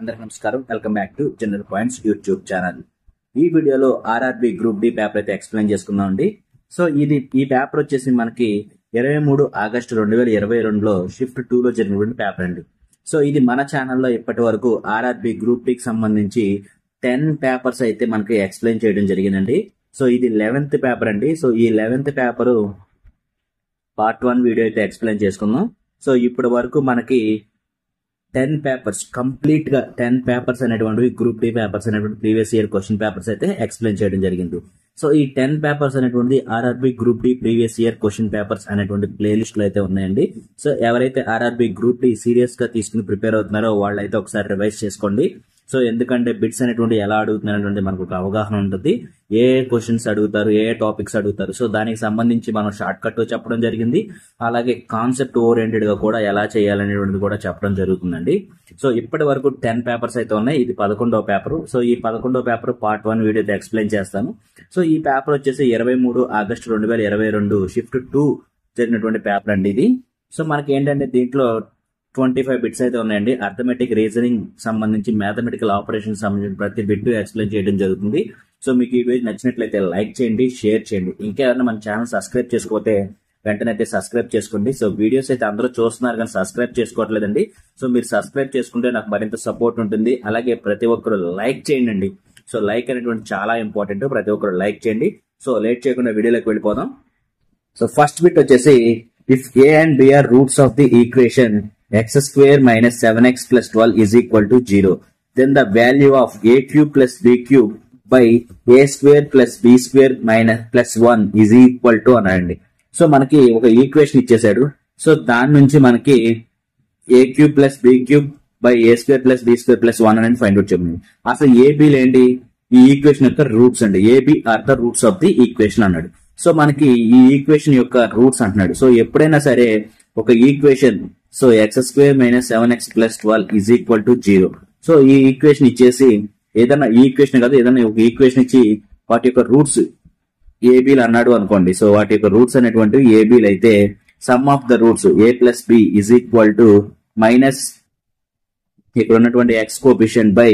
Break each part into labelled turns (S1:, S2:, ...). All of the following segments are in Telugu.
S1: అందరికీ నమస్కారం. Welcome back to general points YouTube channel. ఈ వీడియోలో ఆర్ఆర్బి గ్రూప్ డి పేపర్ అయితే ఎక్స్ప్లెయిన్ చేసుకుందాం అండి. సో ఈ పేపర్ వచ్చేసి మనకి 23 ఆగస్టు 2022లో షిఫ్ట్ 2లో జరిగినటువంటి పేపర్ అండి. సో ఇది మన ఛానల్లో ఇప్పటి వరకు ఆర్ఆర్బి గ్రూప్ డికి సంబంధించి 10 పేపర్స్ అయితే మనకి ఎక్స్ప్లెయిన్ చేయడం జరిగిందండి. సో ఇది 11th పేపర్ అండి. సో ఈ 11th పేపర్ పార్ట్ 1 వీడియో అయితే ఎక్స్ప్లెయిన్ చేసుకుందాం. సో ఇప్పటి వరకు మనకి 10 పేపర్స్ కంప్లీట్ గా 10 పేపర్స్ అనేటువంటి గ్రూప్ డి పేపర్స్ అనేటువంటి ప్రీవియస్ ఇయర్ క్వశ్చన్ పేపర్స్ అయితే ఎక్స్ప్లెయిన్ చేయడం జరిగింది. సో ఈ 10 పేపర్స్ అనేటువంటి RRB group D previous year question papers అనేటువంటి ప్లేలిస్ట్ లో అయితే ఉన్నాయండి. సో ఎవరైతే ఆర్ఆర్బి గ్రూప్ డి సీరియస్ గా తీసుకుని ప్రిపేర్ అవుతున్నారో వాళ్ళైతే ఒకసారి రివైజ్ చేసుకోండి. సో ఎందుకంటే బిట్స్ అనేటువంటి ఎలా అడుగుతున్నటువంటి మనకు ఒక అవగాహన ఉంటుంది. ఏ క్వశ్చన్స్ అడుగుతారు, ఏ టాపిక్స్ అడుగుతారు, సో దానికి సంబంధించి మనం షార్ట్ కట్ చెప్పడం జరిగింది. అలాగే కాన్సెప్ట్ ఓరియంటెడ్ గా కూడా ఎలా చేయాలనేటువంటిది కూడా చెప్పడం జరుగుతుందండి. సో ఇప్పటి వరకు 10 పేపర్స్ అయితే ఉన్నాయి. ఇది 11వ పేపర్. సో ఈ 11వ పేపర్ పార్ట్ 1 వీడియో అయితే ఎక్స్ప్లెయిన్ చేస్తాను. సో ఈ పేపర్ వచ్చేసి 23 ఆగస్టు 2022 షిఫ్ట్ 2 జరిగినటువంటి పేపర్ అండి ఇది. సో మనకి ఏంటంటే దీంట్లో 25 బిట్స్ అయితే ఉన్నాయండి. అర్థమెటిక్ రీజనింగ్ సంబంధించి మ్యాథమెటికల్ ఆపరేషన్ సంబంధించిన ప్రతి బిట్ ఎక్స్ప్లెయిన్ చేయడం జరుగుతుంది. సో మీకు ఈ వీడియో నచ్చినట్లయితే లైక్ చేయండి, షేర్ చేయండి. ఇంకా ఎవరైనా మన ఛానల్ సబ్స్క్రైబ్ చేసుకోకపోతే వెంటనే అయితే సబ్స్క్రైబ్ చేసుకోండి. సో వీడియోస్ అయితే అందరూ చూస్తున్నారు కానీ సబ్స్క్రైబ్ చేసుకోవట్లేదండి. సో మీరు సబ్స్క్రైబ్ చేసుకుంటే నాకు మరింత సపోర్ట్ ఉంటుంది. అలాగే ప్రతి ఒక్కరు లైక్ చేయండి. సో లైక్ అనేటువంటి చాలా ఇంపార్టెంట్. ప్రతి ఒక్కరు లైక్ చేయండి. సో లేట్ చేయకుండా వీడియోలోకి వెళ్ళిపోదాం. సో ఫస్ట్ బిట్ వచ్చేసి if A and B are roots of the equation x square minus 7x plus 12 is equal to 0, then the value of a cube plus b cube by a square plus b square minus plus 1 is equal to అనండి. సో మనకి ఒక ఈక్వేషన్ ఇచ్చేసాడు. సో దాని నుంచి మనకి a cube plus b cube by a square plus b square plus 1 అనేది ఫైండ్ అవుట్ చెప్పింది. అసలు ఏబీలు ఏంటి? ఈ ఈక్వేషన్ యొక్క రూట్స్ అండి. A B are the roots of the equation అన్నాడు. సో మనకి ఈ ఈక్వేషన్ యొక్క రూట్స్ అంటున్నాడు. సో ఎప్పుడైనా సరే ఒక equation so X square minus 7x plus 12 is equal to 0. So ఈ ఈక్వేషన్ ఇచ్చేసి ఏదైనా ఈ ఈక్వేషన్ కాదు ఏదైనా ఒక ఈక్వేషన్ ఇచ్చి వాటి యొక్క రూట్స్ ఏబీలు అన్నాడు అనుకోండి. సో వాటి యొక్క రూట్స్ అనేటువంటివి ఏబీలు అయితే sum of the roots A plus B is equal to minus ఇక్కడ ఉన్నటువంటి X coefficient by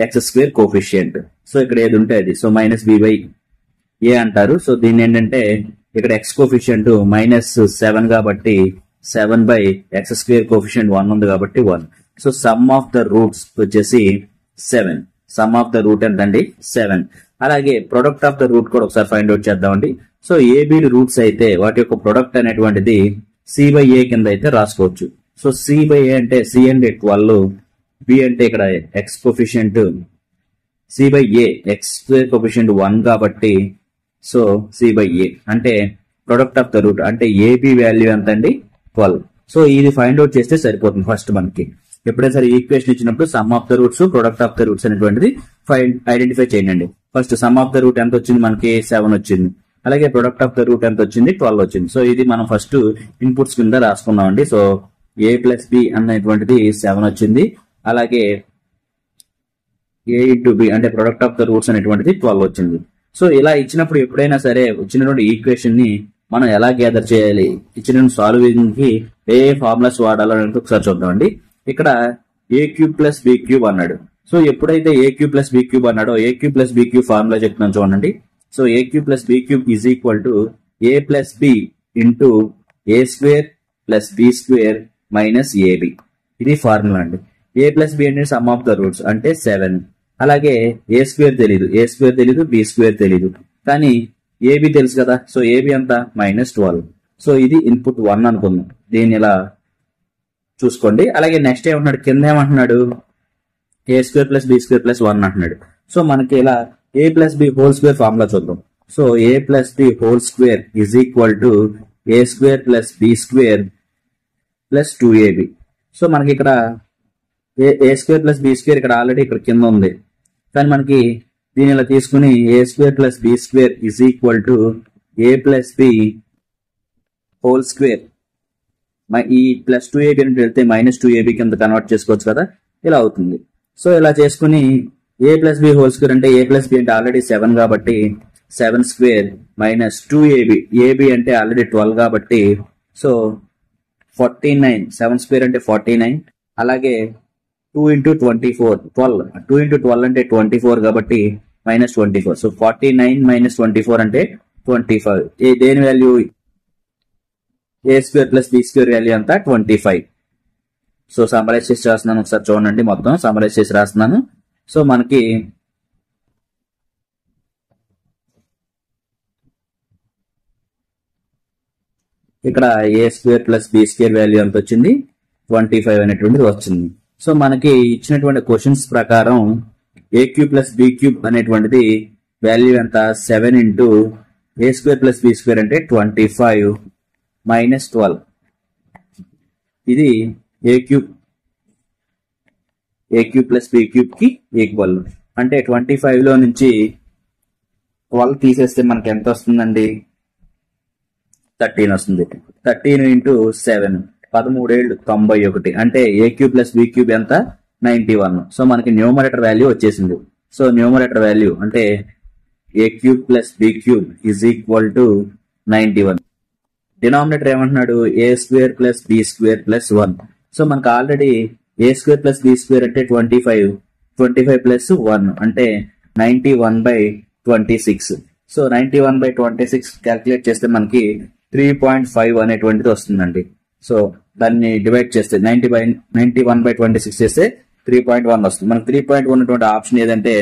S1: X square coefficient. So ఇక్కడ ఏది ఉంటే అది so minus B by A అంటారు. సో దీన్ని ఏంటంటే ఇక్కడ ఎక్స్ కోఫిషియంట్ -7 కాబట్టి 7 బై ఎక్స్ స్క్వేర్ కోఫిషియంట్ 1 ఉంది కాబట్టి 1. So some of the roots వచ్చేసి 7. సమ్ ఆఫ్ ద రూట్ ఎంతండి 7. అలాగే ప్రొడక్ట్ ఆఫ్ ద రూట్ కూడా ఒకసారి ఫైండ్ అవుట్ చేద్దామండి. సో ఏబీలు రూట్స్ అయితే వాటి యొక్క ప్రొడక్ట్ అనేటువంటిది సి బై ఏ కింద అయితే రాసుకోవచ్చు. సో సి బై ఏ అంటే సి అంటే 12, బి అంటే ఇక్కడ X coefficient C by A X square coefficient 1 కాబట్టి సో సి బై ఏ అంటే ప్రొడక్ట్ ఆఫ్ ద రూట్ అంటే ఏబి వాల్యూ ఎంత అండి 12. సో ఇది ఫైండ్ అవుట్ చేస్తే సరిపోతుంది. ఫస్ట్ మనకి ఎప్పుడైనా సరే ఈక్వేషన్ ఇచ్చినప్పుడు some of the roots product of the roots అనేటువంటిది ఐడెంటిఫై చేయండి. First some of the route ఎంత వచ్చింది మనకి 7 వచ్చింది. అలాగే ప్రొడక్ట్ ఆఫ్ ద రూట్ ఎంత వచ్చింది 12 వచ్చింది. సో ఇది మనం ఫస్ట్ ఇన్పుట్స్ కింద రాసుకున్నాం అండి. సో ఏ ప్లస్ బి అనేటువంటిది 7 వచ్చింది. అలాగే ఏ ఇంటూ బి అంటే ప్రొడక్ట్ ఆఫ్ ద రూట్స్ అనేటువంటిది 12 వచ్చింది. సో ఇలా ఇచ్చినప్పుడు ఎప్పుడైనా సరే వచ్చినటువంటి ఈక్వేషన్ ని మనం ఎలా గ్యాదర్ చేయాలి, ఇచ్చిన సాల్వింగ్ కి ఏ ఫార్ములాస్ వాడాలో అనేది ఒకసారి చూద్దామండి. ఇక్కడ a cube plus b cube అన్నాడు. సో ఎప్పుడైతే a cube plus b cube అన్నాడో a cube plus b cube formula చెప్తున్నాను చూడండి. So a cube plus b cube is equal to A plus b into a square plus b square minus a b. ఇది ఫార్ములా అండి. ఏ ప్లస్ బి అంటే సమ్ ఆఫ్ ద రూట్స్ అంటే 7. అలాగే ఏ స్క్వేర్ తెలీదు బి స్క్వేర్ తెలీదు కానీ ఏబి తెలుసు కదా. సో ఏబి ఎంత -12. సో ఇది ఇన్పుట్ 1 అనుకుందాం. దీన్ని ఇలా చూసుకోండి. అలాగే నెక్స్ట్ ఏమంటున్నాడు కింద ఏమంటున్నాడు a square plus b square plus 1 అంటున్నాడు. సో మనకి ఇలా a plus b whole square formula చూద్దాం. So a plus b whole square is equal to a square plus b square plus 2ab. So మనకి ఇక్కడ a square plus b square ఇక్కడ ఆల్రెడీ ఇక్కడ కింద ఉంది కానీ మనకి దీని ఇలా తీసుకుని a square plus b square is equal to A plus b whole square ఈ ప్లస్ 2ab అంటే వెళ్తే -2ab కింద కన్వర్ట్ చేసుకోవచ్చు కదా. ఇలా అవుతుంది. సో ఇలా చేసుకుని ఏ ప్లస్ బి హోల్ స్క్వేర్ అంటే ఏ ప్లస్ బి అంటే ఆల్రెడీ 7 కాబట్టి 7 స్క్వేర్ -2ab ఏబి అంటే ఆల్రెడీ 12 కాబట్టి సో 49. 7 స్క్వేర్ అంటే 49. అలాగే 2 into 24 12, 2 into 12 అంటే 24 కాబట్టి -24. సో 49 - 24 అంటే 25. దేని value a square plus b square value అంతా 25. సో సమ్మరైజ్ చేసి రాస్తున్నాను, ఒకసారి చూడండి, మొత్తం సమ్మరైజ్ చేసి రాస్తున్నాను. సో మనకి ఇక్కడ a square plus b square value ఎంత వచ్చింది, 25 అనేటువంటిది వచ్చింది. సో మనకి ఇచ్చినటువంటి క్వశ్చన్స్ ప్రకారం a cube plus b cube అనేటువంటిది వాల్యూ ఎంత, 7 into a square plus b square అంటే 25 - 12. ఇది a cube plus b cube కి ఈక్వల్. అంటే 25 లో నుంచి 12 తీసేస్తే మనకి ఎంత వస్తుందండి, 13 వస్తుంది. 13 into 7 13 91. అంటే a cube plus b cube ఎంత, 91. సో మనకి న్యూమరేటర్ వాల్యూ వచ్చేసింది. సో న్యూమరేటర్ వాల్యూ అంటే a cube plus b cube is equal to 91. Denominator ఏమంటున్నాడు, a square plus b square plus 1. So మనకు already a square plus b square అంటే 25 ప్లస్ 1 అంటే 91/26. సో 91/26 క్యాల్కులేట్ చేస్తే మనకి 3.5 అనేటువంటిది వస్తుందండి. సో దాన్ని డివైడ్ చేస్తే 91/26 చేస్తే 3.1 వస్తుంది. మనకి 3.1 ఉన్నటువంటి ఆప్షన్ ఏదంటే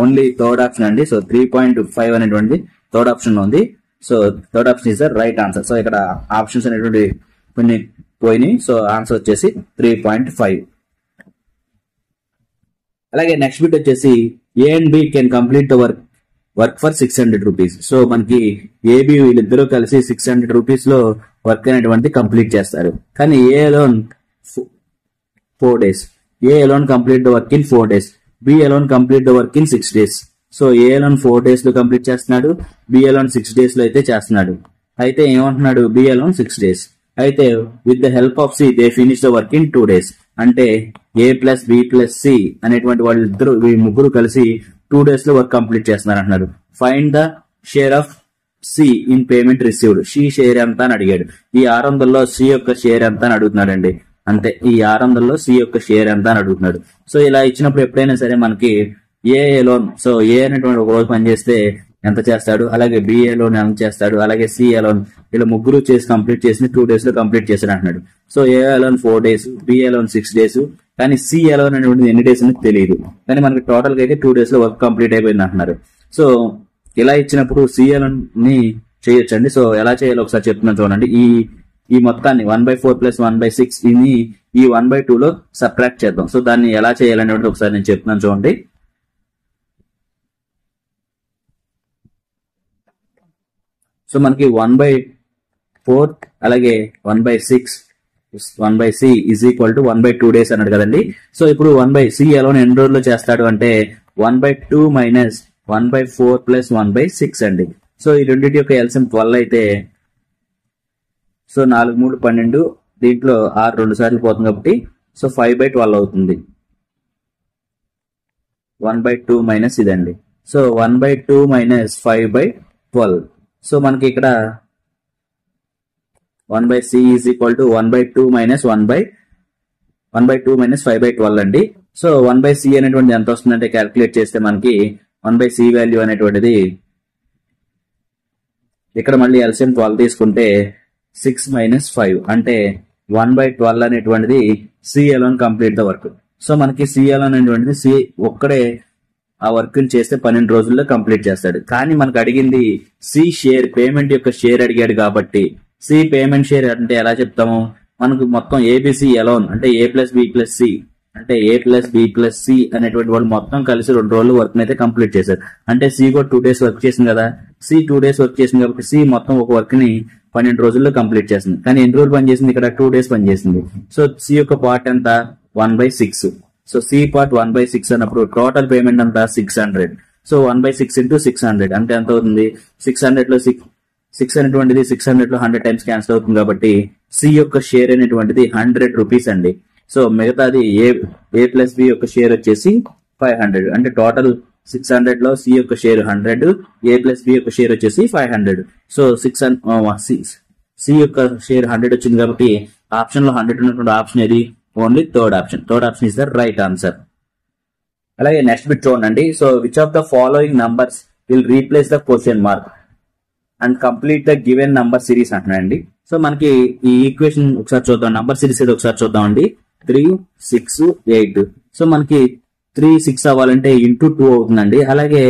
S1: ఓన్లీ థర్డ్ ఆప్షన్ అండి. సో 3.5 అనేటువంటి థర్డ్ ఆప్షన్ ఉంది. So third option is the right answer. So ఇక్కడ ఆప్షన్స్ అనేటువంటి కొన్ని పోయినాయి. సో ఆన్సర్ వచ్చేసి 3.5. అలాగే నెక్స్ట్ బిట్ వచ్చేసి A and B can complete the work for 600 rupees. So మనకి ఏబి వీళ్ళిద్దరూ కలిసి 600 రూపీస్ లో వర్క్ అనేటువంటి కంప్లీట్ చేస్తారు. కానీ A alone 4 days. A alone complete the work in 4 days. B alone complete the work in 6 days. So A alone 4 days లో కంప్లీట్ చేస్తున్నాడు, బి అలోన్ 6 days లో అయితే చేస్తున్నాడు. అయితే ఏమంటున్నాడు, బి అలోన్ 6 days. అయితే with the help of C they finish the work in 2 days. అంటే A plus B plus C అనేటువంటి వాళ్ళిద్దరు ముగ్గురు కలిసి 2 days లో వర్క్ కంప్లీట్ చేస్తున్నారు అంటున్నారు. Find the share of C in payment received. C share ఎంత అని అడిగాడు. ఈ 600లో సి యొక్క షేర్ ఎంత అని అడుగుతున్నాడండి. అంతే, ఈ 600లో సి యొక్క షేర్ ఎంత అని అడుగుతున్నాడు. సో ఇలా ఇచ్చినప్పుడు ఎప్పుడైనా సరే మనకి ఏ లోన్, సో ఏ అనేటువంటి ఒక రోజు పనిచేస్తే ఎంత చేస్తాడు, అలాగే బిఏ లోన్ ఎంత చేస్తాడు, అలాగే సి లోన్, ఇలా ముగ్గురు చేసి కంప్లీట్ చేసి 2 days లో కంప్లీట్ చేశాడు అంటున్నాడు. So A alone 4 days, B alone 6 days, కానీ సి లోన్ అనేటువంటి ఎన్ని డేస్ అనేది తెలియదు. కానీ మనకి టోటల్ గా అయితే 2 days లో వర్క్ కంప్లీట్ అయిపోయింది అంటున్నారు. సో ఇలా ఇచ్చినప్పుడు సి లోన్ ని చేయొచ్చండి. సో ఎలా చేయాలో ఒకసారి చెప్తున్నాను చూడండి. ఈ మొత్తాన్ని 1/4 + 1/6 ఇది ఈ 1/2 లో సబ్ట్రాక్ట్ చేద్దాం. సో దాన్ని ఎలా చేయాలనేది ఒకసారి నేను చెప్తున్నాను చూడండి. సో మనకి 1/4 అలాగే 1/6 1/c is equal to 1/2 days అన్నాడు కదండి. సో ఇప్పుడు 1/c అలోన్ ఎన్ని రోజుల్లో చేస్తాడు అంటే 1/2 - 1/4 + 1/6 అండి. సో ఈ రెండింటి యొక్క ఎల్సిఎం 12 అయితే, సో 4 × 3 = 12, దీంట్లో 6 2 సార్లు పోతుంది కాబట్టి సో 5/12 అవుతుంది. 1/2 మైనస్ ఇదండి. సో 1/2 - 5/12. సో మనకి ఇక్కడ 1/c ఈజ్ ఈక్వల్ టు 1/2 - 5/12 అండి. సో 1/c అనేటువంటి ఎంత వస్తుందంటే క్యాల్కులేట్ చేస్తే మనకి 1/c వాల్యూ అనేటువంటిది ఇక్కడ మళ్ళీ ఎల్సిఎం 12 తీసుకుంటే 6 - 5 అంటే 1/12 అనేటువంటిది C alone complete the work. So మనకి సి అలోన్ అనేటువంటిది సి ఒక్కడే ఆ వర్క్ చేస్తే 12 రోజుల్లో కంప్లీట్ చేస్తాడు. కానీ మనకు అడిగింది సి షేర్, పేమెంట్ యొక్క షేర్ అడిగాడు కాబట్టి సి పేమెంట్ షేర్ అంటే ఎలా చెప్తాము, మనకు మొత్తం ఏబిసి అలోన్ అంటే A plus B plus C అంటే A plus B plus C అనేటువంటి వాళ్ళు మొత్తం కలిసి 2 రోజులు వర్క్ అయితే కంప్లీట్ చేశారు. అంటే సి కూడా 2 days వర్క్ చేసింది కదా, సి 2 days వర్క్ చేసింది కాబట్టి సి మొత్తం ఒక వర్క్ ని 12 రోజుల్లో కంప్లీట్ చేసింది. కానీ ఎన్ని రోజులు పనిచేసింది, ఇక్కడ 2 days పనిచేసింది. సో సి యొక్క పార్ట్ ఎంత 1/6. సో సి పార్ట్ 1/6 అన్నప్పుడు టోటల్ పేమెంట్ అంతా 600. సో 1/6 × 600 అంటే ఎంత అవుతుంది, 600 లో 6 అనేటువంటిది 600 లో 100 times క్యాన్సిల్ అవుతుంది కాబట్టి సి యొక్క షేర్ అనేటువంటిది 100 రూపీస్ అండి. సో మిగతాది ఏ ప్లస్ బి యొక్క షేర్ వచ్చేసి 500. అంటే టోటల్ 600 లో సి యొక్క షేర్ 100, ఏ ప్లస్ బి యొక్క షేర్ వచ్చేసి 500. సో సి యొక్క షేర్ 100 వచ్చింది కాబట్టి ఆప్షన్ లో 100 ఉన్నటువంటి ఆప్షన్ ఏది, only third option is the right answer. అలాగే నెక్స్ట్ బిట్ చూడండి. So which of the following numbers will replace the question mark and complete the given number series అంటున్నాడండి. సో మనకి ఈ ఈక్వేషన్ ఒకసారి చూద్దాం, నంబర్ సిరీస్ ఒకసారి చూద్దాం అండి. 3, 6, 8. సో మనకి 3, 6 అవ్వాలంటే ఇంటూ 2 అవుతుందండి. అలాగే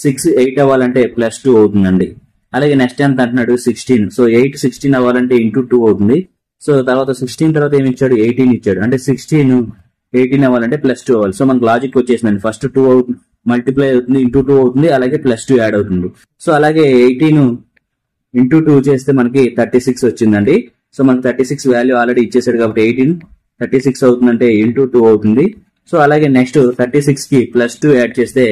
S1: 6, 8 అవ్వాలంటే +2 అవుతుందండి. అలాగే నెక్స్ట్ ఎంత అంటున్నాడు 16. సో 8, 16 అవ్వాలంటే ఇంటూ 2 అవుతుంది. సో తర్వాత 16 తర్వాత ఏమి ఇచ్చాడు 18 ఇచ్చాడు. అంటే 16, 18 అవ్వాలంటే +2 అవ్వాలి. సో మనకు లాజిక్ వచ్చేసిందండి. ఫస్ట్ 2 అవుతుంది, మల్టిప్లై అవుతుంది, ఇంటూ 2 అవుతుంది, అలాగే +2 యాడ్ అవుతుంది. సో అలాగే 18 ఇంటూ 2 చేస్తే మనకి 36 వచ్చిందండి. సో మనకి 36 వాల్యూ ఆల్రెడీ ఇచ్చేసాడు కాబట్టి 18 36 అవుతుందంటే ఇంటూ 2 అవుతుంది. సో అలాగే నెక్స్ట్ 36 కి +2 యాడ్ చేస్తే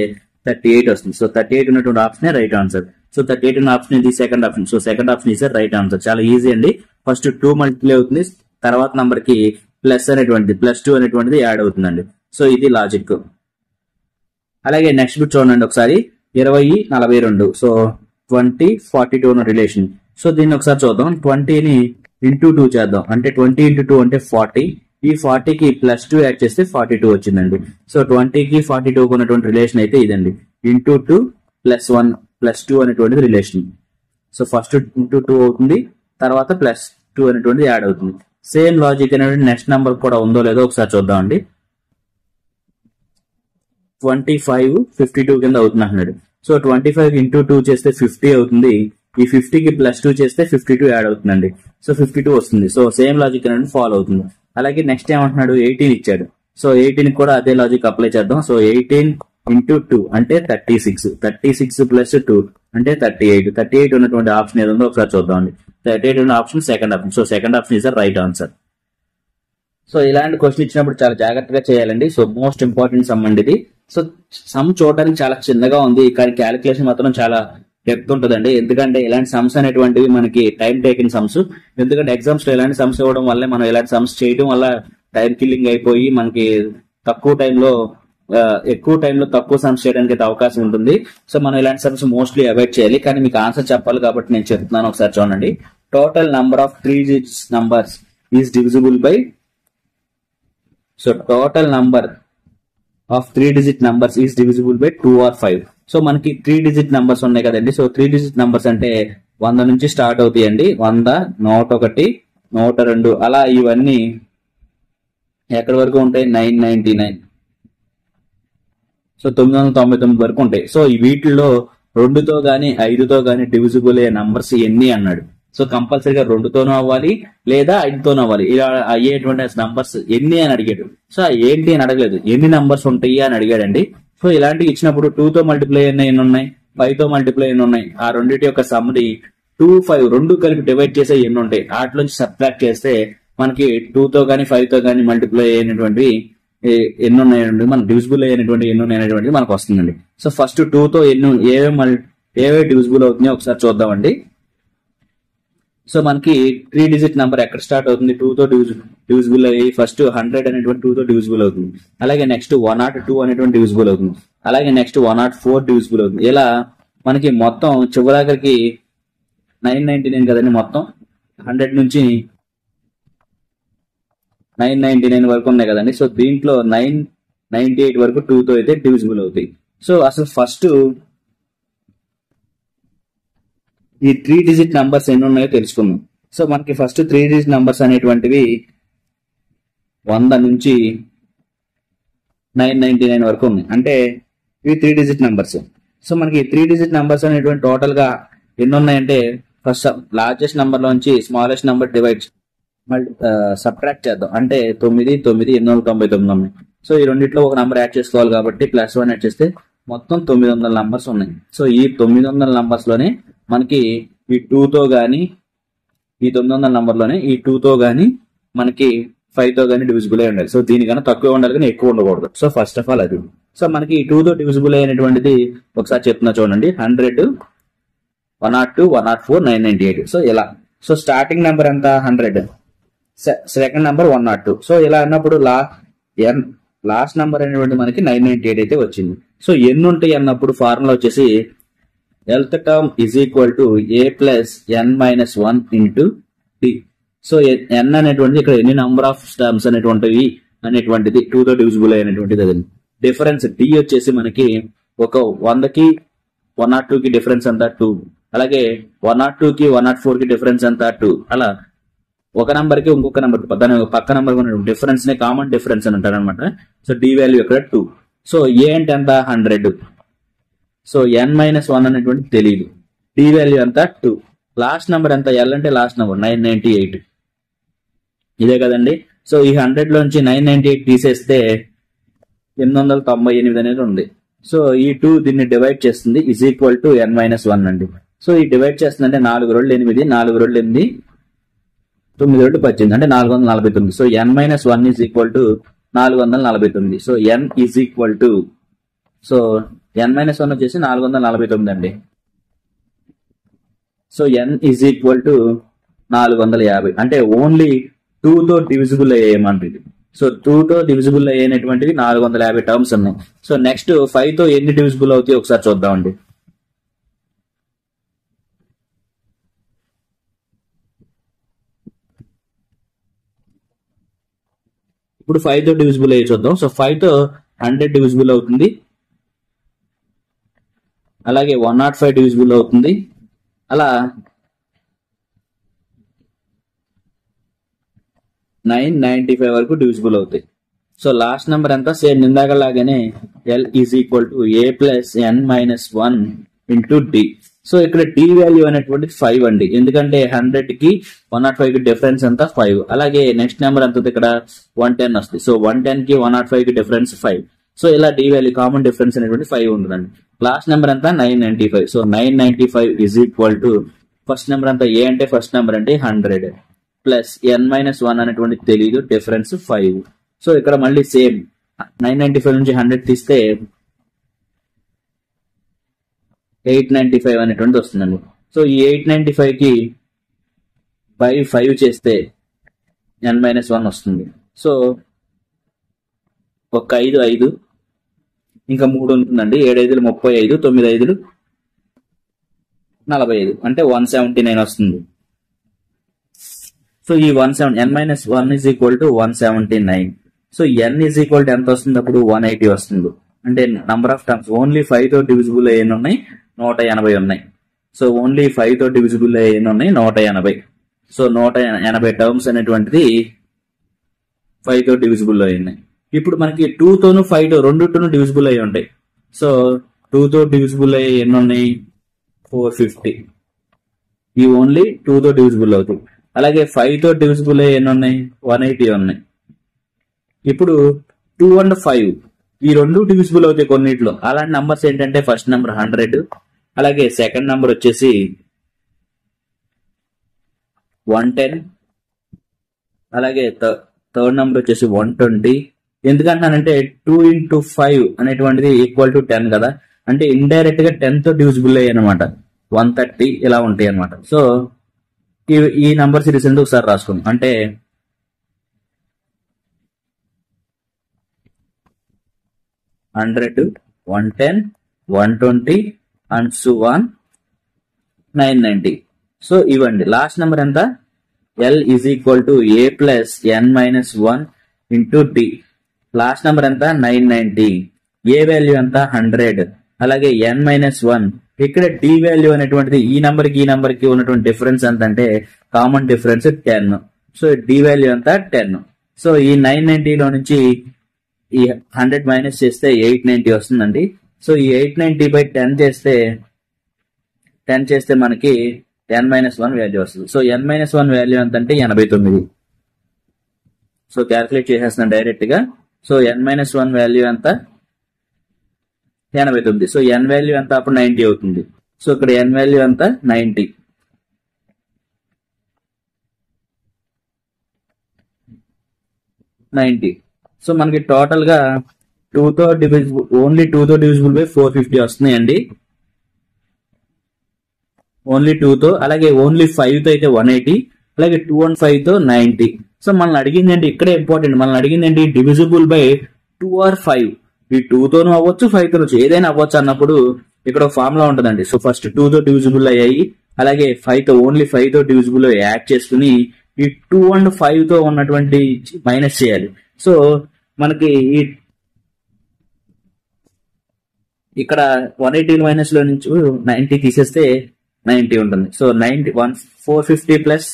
S1: 38 వస్తుంది. సో 38 ఉన్నటువంటి ఆప్షన్ రైట్ ఆన్సర్. సో 38 ఉన్న ఆప్షన్ ఇది second option. So second option is right answer. చాలా ఈజీ అండి. ఫస్ట్ 2 మల్టిప్లై అవుతుంది, తర్వాత నంబర్ కి +2 అనేటువంటిది యాడ్ అవుతుందండి. సో ఇది లాజిక్. అలాగే నెక్స్ట్ బిట్ చూడండి ఒకసారి. 20, 42. సో 20, 42 ఉన్న రిలేషన్. సో దీన్ని ఒకసారి చూద్దాం. 20ని ఇంటూ 2 చేద్దాం. అంటే 20 ఇంటూ 2 అంటే 40. ఈ 40కి +2 యాడ్ చేస్తే 42 వచ్చిందండి. సో 20కి 42 ఉన్నటువంటి రిలేషన్ అయితే ఇదండి. ఇంటూ 2 +1 +2 అనేటువంటిది రిలేషన్. సో ఫస్ట్ ఇంటూ 2 అవుతుంది, తర్వాత +2 అనేటువంటిది యాడ్ అవుతుంది. సేమ్ లాజిక్ అనేటువంటి నెక్స్ట్ నెంబర్ కూడా ఉందో లేదో ఒకసారి చూద్దామండి. 25, 52 కింద అవుతుంది అంటున్నాడు. సో 25 ఇంటూ 2 చేస్తే 50 అవుతుంది. ఈ 50కి +2 చేస్తే 52 యాడ్ అవుతుందండి. సో 52 వస్తుంది. సో సేమ్ లాజిక్ అనేది ఫాలో అవుతుంది. అలాగే నెక్స్ట్ ఏమంటున్నాడు 18 ఇచ్చాడు. సో 18 కూడా అదే లాజిక్ అప్లై చేద్దాం. సో 18 ఇంటూ 2 అంటే 36. 36 + 2 అంటే 38. 38 ఉన్నటువంటి ఆప్షన్ ఏదో ఒకసారి చూద్దామండి. 38 ఉన్న option second option. So second option is the right answer. So ఇలాంటి క్వశ్చన్ ఇచ్చినప్పుడు చాలా జాగ్రత్తగా చేయాలండి. సో మోస్ట్ ఇంపార్టెంట్ సమ్ అండి ఇది. సో సమ్ చూడడానికి చాలా చిన్నగా ఉంది, కానీ క్యాలిక్యులేషన్ మాత్రం చాలా డెప్త్ ఉంటుందండి. ఎందుకంటే ఇలాంటి సమ్స్ అనేటువంటివి మనకి టైం టేకింగ్ సమ్స్. ఎందుకంటే ఎగ్జామ్స్ లో ఇలాంటి సమ్స్ ఇవ్వడం వల్ల మనం ఇలాంటి సమ్స్ చేయడం వల్ల టైం కిల్లింగ్ అయిపోయి మనకి ఎక్కువ టైంలో తక్కువ సమ్స్ చేయడానికి అయితే అవకాశం ఉంటుంది. సో మనం ఇలాంటి సమ్స్ మోస్ట్లీ అవాయిడ్ చేయాలి. కానీ మీకు ఆన్సర్ చెప్పాలి కాబట్టి నేను చెప్తున్నాను, ఒకసారి చూడండి. Total number of 3 digits numbers is divisible by. So total number of 3 digit numbers is divisible by 2 or 5. So మనకి 3 digit నంబర్స్ ఉన్నాయి కదండి. సో 3 digit నంబర్స్ అంటే 100 నుంచి స్టార్ట్ అవుతాయండి. 100, 101, 102 అలా ఇవన్నీ ఎక్కడి వరకు ఉంటాయి 999. సో 999 వరకు ఉంటాయి. సో వీటిల్లో 2తో గానీ 5తో గానీ డివిజిబుల్ అయ్యే నంబర్స్ ఎన్ని అన్నాడు. సో కంపల్సరీగా 2తోనూ అవ్వాలి లేదా 5తోనూ అవ్వాలి. ఇలా అయ్యేటువంటి నంబర్స్ ఎన్ని అని అడిగాడు. సో ఏంటి అని అడగలేదు, ఎన్ని నంబర్స్ ఉంటాయి అని అడిగాడండి. సో ఇలాంటివి ఇచ్చినప్పుడు 2తో మల్టిప్లై ఎన్ని ఉన్నాయి, 5తో మల్టిప్లై ఎన్ని ఉన్నాయి, ఆ రెండింటి యొక్క సమ్ని 2, 5 రెండు కలిపి డివైడ్ చేసే ఎన్ని ఉంటాయి, వాటిలోంచి సబ్ట్రాక్ట్ చేస్తే మనకి 2తో గానీ 5తో గానీ మల్టిప్లై అయినటువంటి ఎన్ని ఉన్నాయండి, మన డివిజిబుల్ అయినటువంటి ఎన్ని ఉన్నాయనేటువంటిది మనకు వస్తుందండి. సో ఫస్ట్ 2తో ఏవే డివిజిబుల్ అవుతున్నాయో ఒకసారి చూద్దామండి. సో మనకి 3 digit నంబర్ ఎక్కడ స్టార్ట్ అవుతుంది, 2తో డివిజిబుల్ అయ్యి ఫస్ట్ 100 అనేటువంటి 2తో డివిజిబుల్ అవుతుంది. అలాగే నెక్స్ట్ 102 అనేటువంటి డివిజిబుల్ అవుతుంది. అలాగే నెక్స్ట్ 104 డివిజిబుల్ అవుతుంది. ఇలా మనకి మొత్తం చివరాఖరికి 999 కదండి. మొత్తం 100 నుంచి 999 వరకు ఉన్నాయి కదండి. సో దీంట్లో 998 వరకు 2తో అయితే డివిజిబుల్ అవుతాయి. సో అసలు ఫస్ట్ ఈ 3 digit నంబర్స్ ఎన్ని ఉన్నాయో తెలుసుకుందాం. సో మనకి ఫస్ట్ 3 digit నంబర్స్ అనేటువంటివి 100 నుంచి 999 వరకు ఉన్నాయి. అంటే ఇవి 3 digit నంబర్స్. సో మనకి 3 digit నంబర్స్ అనేటువంటి టోటల్ గా ఎన్ని ఉన్నాయంటే ఫస్ట్ లార్జెస్ట్ నంబర్ లోంచి స్మాలెస్ట్ నంబర్ సబ్ట్రాక్ట్ చేద్దాం. అంటే 9, 9, 899 ఉన్నాయి. సో ఈ రెండిట్లో ఒక నంబర్ యాడ్ చేసుకోవాలి కాబట్టి +1 యాడ్ చేస్తే మొత్తం 900 నంబర్స్ ఉన్నాయి. సో ఈ 900 నంబర్స్ లోనే మనకి ఈ 2తో గానీ ఈ 900 నంబర్లోనే ఈ 2తో గానీ మనకి 5తో గానీ డివిజిబుల్ అయి ఉండాలి. సో దీనికన్నా తక్కువ ఉండాలి కానీ ఎక్కువ ఉండకూడదు. సో ఫస్ట్ ఆఫ్ ఆల్ అది. సో మనకి ఈ 2తో డివిజిబుల్ అయినటువంటిది ఒకసారి చెప్తున్నా చూడండి. 100, 102, 104, 998. సో ఇలా. సో స్టార్టింగ్ నెంబర్ ఎంత 100, సెకండ్ నెంబర్ 102. సో ఇలా అన్నప్పుడు లాస్ట్ నెంబర్ అనేటువంటి మనకి 998 అయితే వచ్చింది. సో ఎన్ని ఉంటాయి అన్నప్పుడు ఫార్ములా వచ్చేసి Lth term is equal to a plus n minus 1 into t. So n అనేటువంటిది ఇక్కడ ఎన్ని నంబర్ ఆఫ్ టర్మ్స్ అనేటువంటివి అనేటువంటిది 2 తో డివిజిబుల్ అయినటువంటిది అది. డిఫరెన్స్ డి వచ్చేసి మనకి ఒక 100కి 102 కి డిఫరెన్స్ అంతా 2, అలాగే 102 కి 104 కి డిఫరెన్స్ అంతా 2. అలా ఒక నంబర్ కి ఇంకొక నంబర్ దాని పక్క నంబర్ డిఫరెన్స్ నే కామన్ డిఫరెన్స్ అని అంటారు అనమాట. సో డి వాల్యూ ఇక్కడ 2. సో ఏ అంటే ఎంత 100. సో n-1 అనేటువంటి తెలియదు. డి వాల్యూ ఎంత 2. లాస్ట్ నెంబర్ ఎంత ఎల్ అంటే లాస్ట్ నెంబర్ 998 ఇదే కదండి. సో ఈ 100 లోంచి 998 తీసేస్తే 898 అనేది ఉంది. సో ఈ 2 దీన్ని డివైడ్ చేస్తుంది ఈజ్ ఈక్వల్ టు n-1 అండి. సో ఈ డివైడ్ చేస్తుంది అంటే 4 2 8 4 2 8 9 2 18 అంటే 449. So n-1 is equal to 449. So n is equal to so n-1 వచ్చేసి 449 అండి. So n is equal to 450 అంటే ఓన్లీ 2 తో డివిజిబుల్ అయ్యేయమంటుంది. సో 2 తో డివిజిబుల్ అయ్యేటువంటివి 450 టర్మ్స్ ఉన్నాయి. సో నెక్స్ట్ 5 తో ఎన్ని డివిజిబుల్ అవుతాయి ఒకసారి చూద్దామండి. ఇప్పుడు 5 తో డివిజిబుల్ అయ్యి చూద్దాం. సో 5 తో 100 డివిజిబుల్ అవుతుంది, అలాగే 105 డివిజిబుల్ అవుతుంది, అలా 995 వరకు డివిజిబుల్ అవుతాయి. సో లాస్ట్ నెంబర్ అంతా సేమ్ ఇందాకలాగానే l is equal to A plus n-1 into d. So ఇక్కడ డి వాల్యూ అనేటువంటిది 5 అండి, ఎందుకంటే 100 కి 105 కి డిఫరెన్స్ అంతా 5. అలాగే నెక్స్ట్ నెంబర్ అంతా ఇక్కడ 110 వస్తుంది. సో 110 కి 105 కి డిఫరెన్స్ 5. సో ఇలా డి వాల్యూ కామన్ డిఫరెన్స్ అనేటువంటి 5 ఉంటుందండి. లాస్ట్ నెంబర్ అంతా 995. So 995 is equal to first number అంతా ఏ అంటే ఫస్ట్ నెంబర్ అంటే 100 ప్లస్ n-1 అనేటువంటి తెలియదు, డిఫరెన్స్ 5. సో ఇక్కడ మళ్ళీ సేమ్ 995 నుంచి 100 తీస్తే 895 అనేటువంటి వస్తుందండి. సో ఈ 895 కి బై 5 చేస్తే n-1 వస్తుంది. సో ఒక 5 5 ఇంకా 3 ఉంటుందండి. 7 5 35, 9 5 45 అంటే 179 వస్తుంది. సో ఈ n-1 is equal to 179. So n is equal to ఎంత వస్తుంది అప్పుడు 180 వస్తుంది. అంటే నంబర్ ఆఫ్ టర్మ్స్ ఓన్లీ 5 తో డివిజిబుల్ అయ్యి ఉన్నాయి 180 ఉన్నాయి. సో ఓన్లీ 5 తో డివిజిబుల్ అయ్యి ఉన్నాయి 180. సో 180 టర్మ్స్ అనేటువంటిది 5 తో డివిజిబుల్ అయ్యి ఉన్నాయి. ఇప్పుడు మనకి 2 తోను 5 తో రెండుతోను డివిజిబుల్ అయ్యి ఉంటాయి. సో 2 తో డివిజిబుల్ అయ్యి ఎన్ని ఉన్నాయి 450. ఈ ఓన్లీ 2 తో డివిజిబుల్ అవుతాయి. అలాగే 5 తో డివిజిబుల్ అయ్యి ఎన్ని ఉన్నాయి 180 ఉన్నాయి. ఇప్పుడు 2 and 5 ఈ రెండు డివిజిబుల్ అవుతాయి కొన్నిట్లో. అలాంటి నంబర్స్ ఏంటంటే ఫస్ట్ నెంబర్ 100, అలాగే సెకండ్ నెంబర్ వచ్చేసి 110, అలాగే థర్డ్ నెంబర్ వచ్చేసి 120. ఎందుకంటానంటే 2 into 5 అనేటువంటిది ఈక్వల్ టు 10 కదా, అంటే ఇండైరెక్ట్ గా 10 తో డివిజిబుల్ అయ్యాయి అనమాట. 130 ఇలా ఉంటాయి అనమాట. సో ఈ నంబర్ సిరీస్ ఎందుకు ఒకసారి రాసుకుందాం. అంటే 100, 110, 120 and so on 990. సో ఇవ్వండి లాస్ట్ నెంబర్ ఎంత L is equal to A plus n-1 into D. Last number ఎంత 990. ఏ వాల్యూ ఎంత 100, అలాగే n-1. ఇక్కడ డి వాల్యూ అనేటువంటిది ఈ నంబర్ కి ఉన్నటువంటి డిఫరెన్స్ ఎంత అంటే common difference 10. So D value ఎంత 10. సో ఈ 990 లో నుంచి ఈ 100 మైనస్ చేస్తే 890 వస్తుందండి. సో ఈ 890 బై 10 చేస్తే మనకి n-1 వాల్యూ వస్తుంది. సో n-1 వాల్యూ ఎంత అంటే 89. సో క్యాల్కులేట్ చేసేస్తున్నాం డైరెక్ట్ గా. సో n-1 వాల్యూ ఎంత 89. సో n వాల్యూ ఎంత అప్పుడు 90 అవుతుంది. సో ఇక్కడ n వాల్యూ ఎంత 90. సో మనకి టోటల్ గా 2 తో డివిజిబుల్ ఓన్లీ 2 తో డివిజిబుల్ బై 450 వస్తున్నాయండి. ఓన్లీ 2 తో, అలాగే ఓన్లీ 5 తో అయితే 180, అలాగే 2 and 5 తో 90. సో మనల్ని అడిగింది ఏంటి ఇక్కడే ఇంపార్టెంట్, మనల్ని అడిగింది ఏంటి డివిజిబుల్ బై 2 or 5. ఈ 2 తోనూ అవ్వచ్చు 5 తోనూ ఏదైనా అవ్వచ్చు అన్నప్పుడు ఇక్కడ ఫార్ములా ఉంటుందండి. సో ఫస్ట్ 2 తో డివిజిబుల్ అయ్యాయి, అలాగే 5 తో ఓన్లీ 5 తో డివిజిబుల్ యాడ్ చేసుకుని ఈ 2 and 5 తో ఉన్నటువంటి మైనస్ చేయాలి. సో మనకి ఇక్కడ 180 మైనస్ లో నుంచి 90 తీసేస్తే 90 ఉంటుంది. So 450 plus